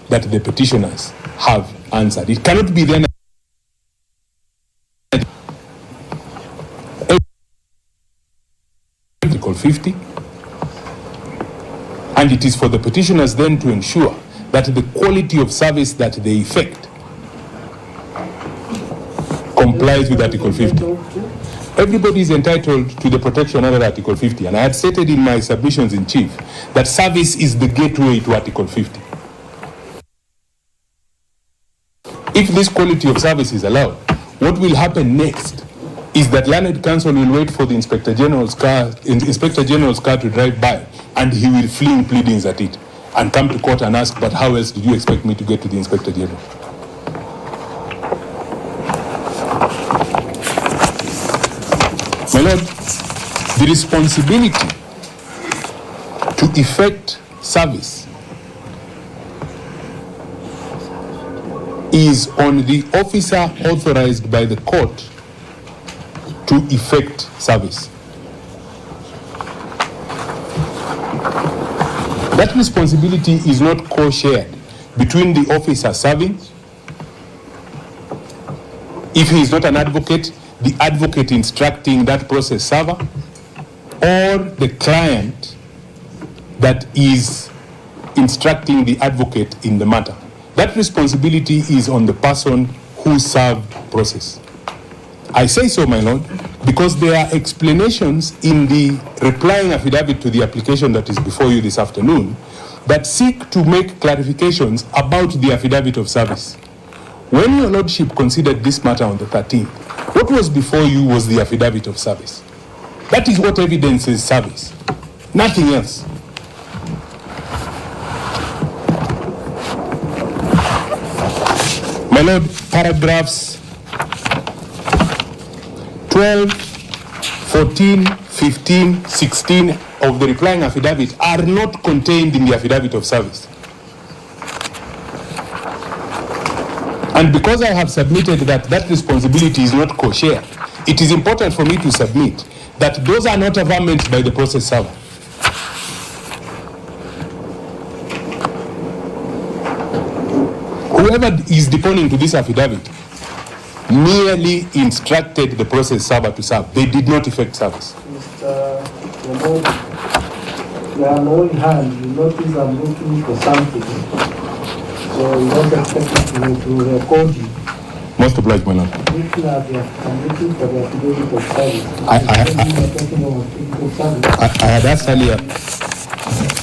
that the petitioners have answered. It cannot be then Article 50, and it is for the petitioners then to ensure that the quality of service that they effect complies with Article 50. Everybody is entitled to the protection under Article 50, and I had stated in my submissions in chief that service is the gateway to Article 50. If this quality of service is allowed, what will happen next is that learned counsel will wait for the Inspector General's car to drive by, and he will fling pleadings at it and come to court and ask, but how else did you expect me to get to the Inspector General? My Lord, the responsibility to effect service is on the officer authorized by the court to effect service. That responsibility is not co-shared between the officer serving. If he is not an advocate, the advocate instructing that process server, or the client that is instructing the advocate in the matter. That responsibility is on the person who served process. I say so, my Lord, because there are explanations in the replying affidavit to the application that is before you this afternoon that seek to make clarifications about the affidavit of service. When your Lordship considered this matter on the 13th, what was before you was the affidavit of service. That is what evidences service, nothing else. My Lord, paragraphs 12, 14, 15, 16 of the replying affidavit are not contained in the affidavit of service. And because I have submitted that that responsibility is not co-shared, it is important for me to submit that those are not averments by the process server. Whoever is deponing to this affidavit merely instructed the process server to serve. They did not effect service. Mr. Lamont, you are on one hand, you notice I'm looking for something. So you don't expect me to record you. Most obliged, my Lord. I'm looking for the affidavit of service. I had asked earlier.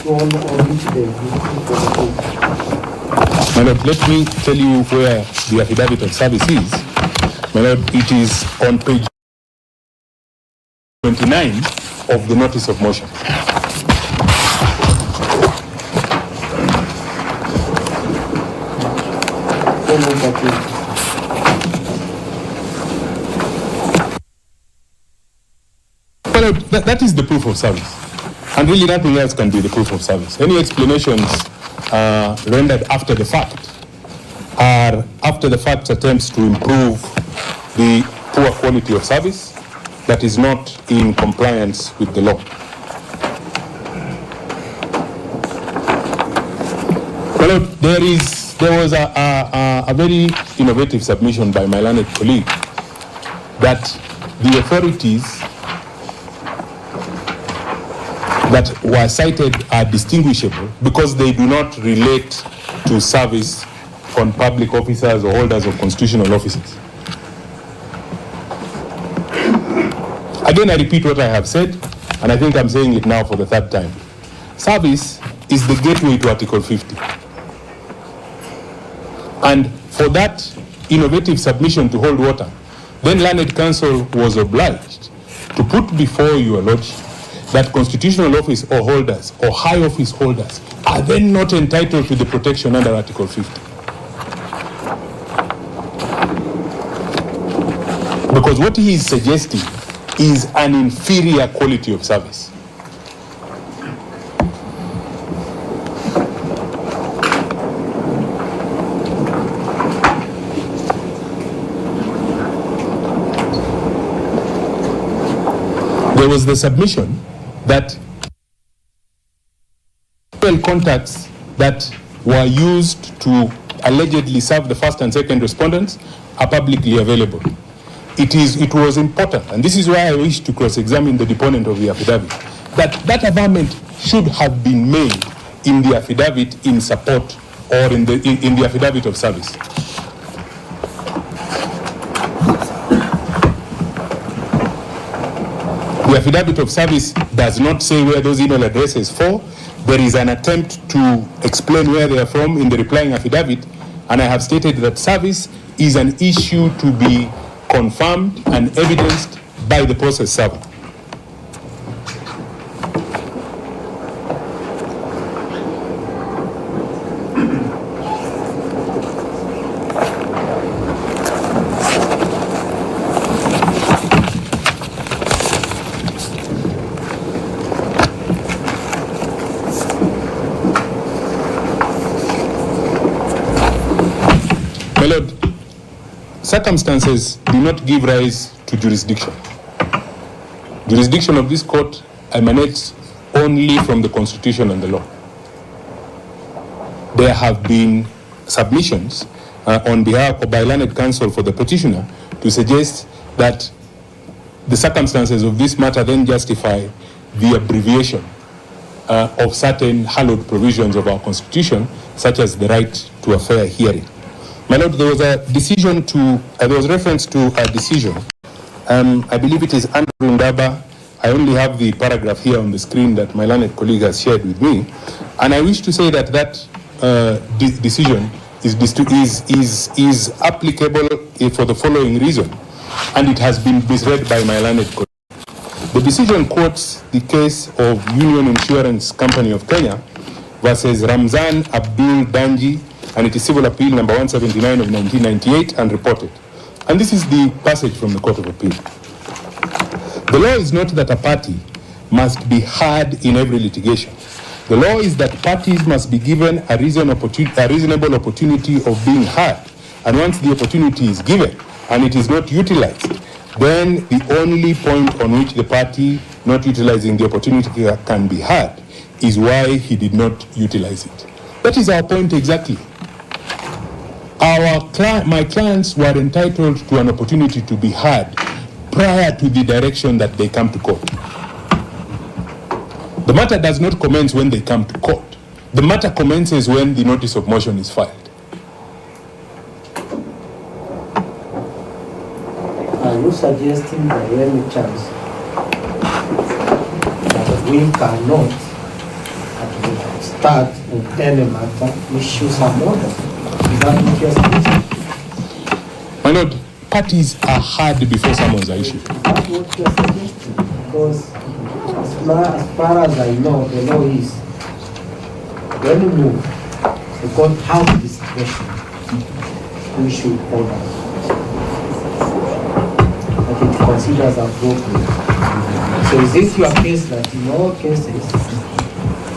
On which day? My Lord, let me tell you where the affidavit of service is. My Lord, it is on page 29 of the notice of motion. Well, that is the proof of service. And really nothing else can be the proof of service. Any explanations rendered after the fact are after the fact attempts to improve the poor quality of service that is not in compliance with the law. My Lord, there was a very innovative submission by my learned colleague that the authorities that were cited are distinguishable because they do not relate to service on public officers or holders of constitutional offices. Again, I repeat what I have said, and I think I'm saying it now for the third time. Service is the gateway to Article 50. And for that innovative submission to hold water, then Learned Counsel was obliged to put before your lordship that constitutional office or holders or high office holders are then not entitled to the protection under Article 50. Because what he is suggesting is an inferior quality of service. There was the submission that contacts that were used to allegedly serve the first and second respondents are publicly available. It was important, and this is why I wish to cross-examine the deponent of the affidavit, that averment should have been made in the affidavit in support or in the affidavit of service. The affidavit of service does not say where those email addresses fall. There is an attempt to explain where they are from in the replying affidavit, and I have stated that service is an issue to be confirmed and evidenced by the process server. My Lord, circumstances do not give rise to jurisdiction. Jurisdiction of this court emanates only from the Constitution and the law. There have been submissions on behalf of by Learned Counsel for the petitioner to suggest that the circumstances of this matter then justify the abbreviation of certain hallowed provisions of our Constitution, such as the right to a fair hearing. My Lord, there was a decision there was reference to a decision. I believe it is Andrew Ndaba. I only have the paragraph here on the screen that my learned colleague has shared with me. And I wish to say that decision is applicable for the following reason. And it has been misread by my learned colleague. The decision quotes the case of Union Insurance Company of Kenya versus Ramzan Abdul Danji, and it is civil appeal number 179 of 1998 and reported. And this is the passage from the Court of Appeal. The law is not that a party must be heard in every litigation. The law is that parties must be given a reasonable opportunity of being heard. And once the opportunity is given and it is not utilized, then the only point on which the party not utilizing the opportunity can be heard is why he did not utilize it. That is our point exactly. My clients were entitled to an opportunity to be heard prior to the direction that they come to court. The matter does not commence when they come to court. The matter commences when the notice of motion is filed. Are you suggesting by any chance that we cannot at the start of any matter issue some order? Is that what you're suggesting? My Lord, parties are heard before summons are issued. That's what you're suggesting, because as far as I know, the law is when you move, the court has discretion to issue orders that it considers appropriate. So is this your case that in all cases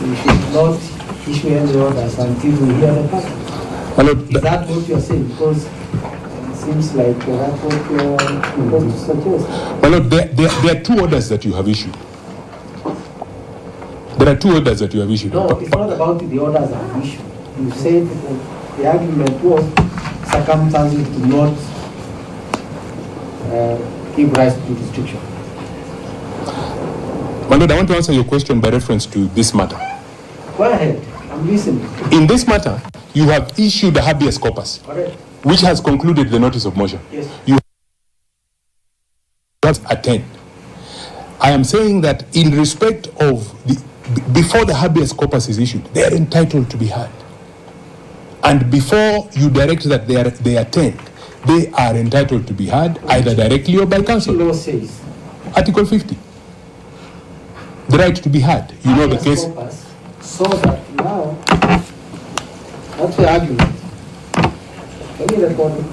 you should not issue any orders until we hear the party? Is that what you're saying? Because it seems like that's what you're supposed to suggest. My Lord, there are two orders that you have issued. There are two orders that you have issued. No, it's not about the orders I've issued. you said the argument was circumstances do not give rise to restriction. My Lord, I want to answer your question by reference to this matter. Go ahead, I'm listening. In this matter, you have issued a habeas corpus, Correct. which has concluded the notice of motion. Yes. You have attend. I am saying that in respect of before the habeas corpus is issued, they are entitled to be heard. And before you direct that they attend, they are entitled to be heard either directly or by counsel. Law says. Article 50. The right to be heard. You know the case. So that now, that's the argument. Can you record it?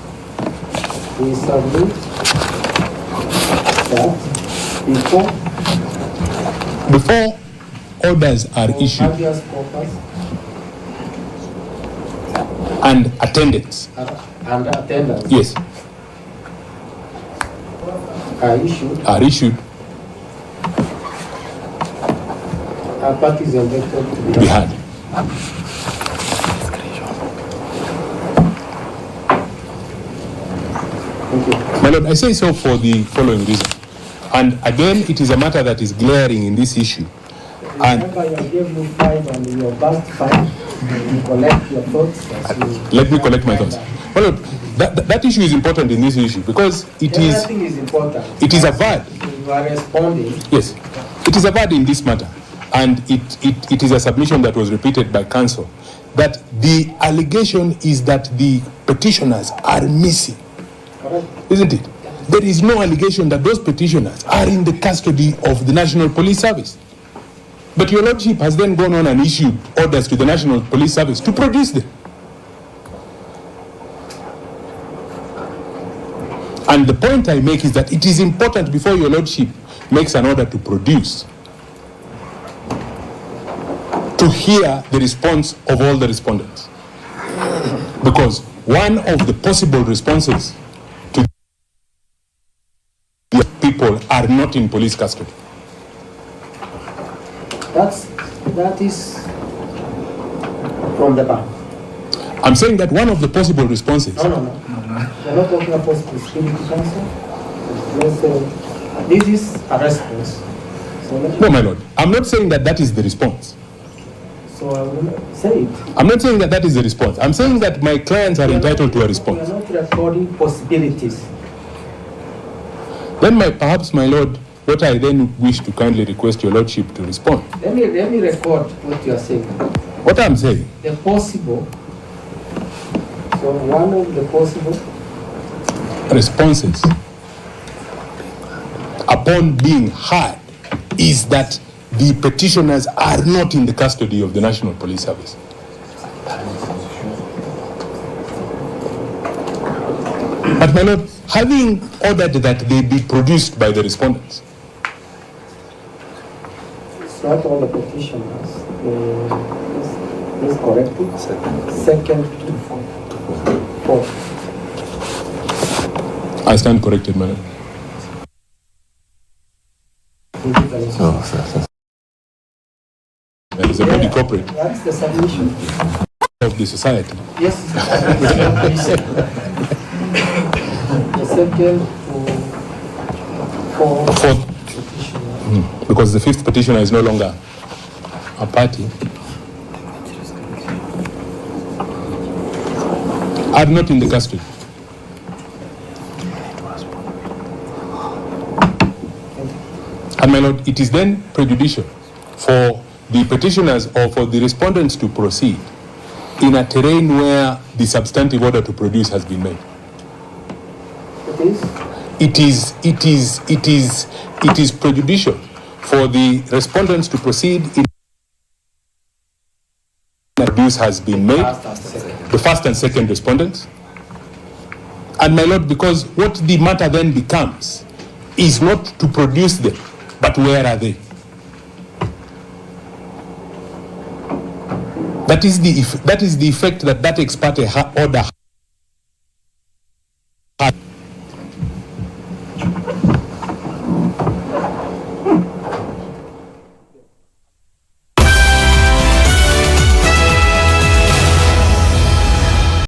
We submit that before orders are issued habeas corpus and attendance. And attendance. Yes. Are issued. Parties elected to be heard. Thank you. My Lord, I say so for the following reason. And again, it is a matter that is glaring in this issue. And remember, I gave you 5 and your last 5. You collect your thoughts. Let me collect my thoughts. My Lord, that issue is important in this issue because everything is important. It is averred. You are responding. Yes, it is averred in this matter, and it is a submission that was repeated by counsel that the allegation is that the petitioners are missing. Correct. Isn't it? There is no allegation that those petitioners are in the custody of the National Police Service. But your Lordship has then gone on and issued orders to the National Police Service to produce them. And the point I make is that it is important before your Lordship makes an order to produce, to hear the response of all the respondents. Because one of the possible responses to the people are not in police custody. That is from the bank. I'm saying that one of the possible responses. No. We're not talking about security council. This is a response. No, my Lord. I'm not saying that that is the response. So I will say it. I'm not saying that that is the response. I'm saying that my clients are entitled to a response. We are not recording possibilities. Then perhaps, my Lord, what I then wish to kindly request your Lordship to respond. Let me record what you are saying. What I'm saying. The possible. So one of the possible responses upon being heard is that the petitioners are not in the custody of the National Police Service. But my Lord, having ordered that they be produced by the respondents. It's not all the petitioners. Is correct. Second to fourth. I stand corrected, my Lord. There is a body corporate. That's the submission of the society. Yes. The second to fourth. Because the fifth petitioner is no longer a party. Are not in the custody. And my Lord, it is then prejudicial for the petitioners or for the respondents to proceed in a terrain where the substantive order to produce has been made. It is prejudicial for the respondents to proceed in abuse has been made, the first and second respondents. And my Lord, because what the matter then becomes is not to produce them, but where are they? That is the effect that ex parte order had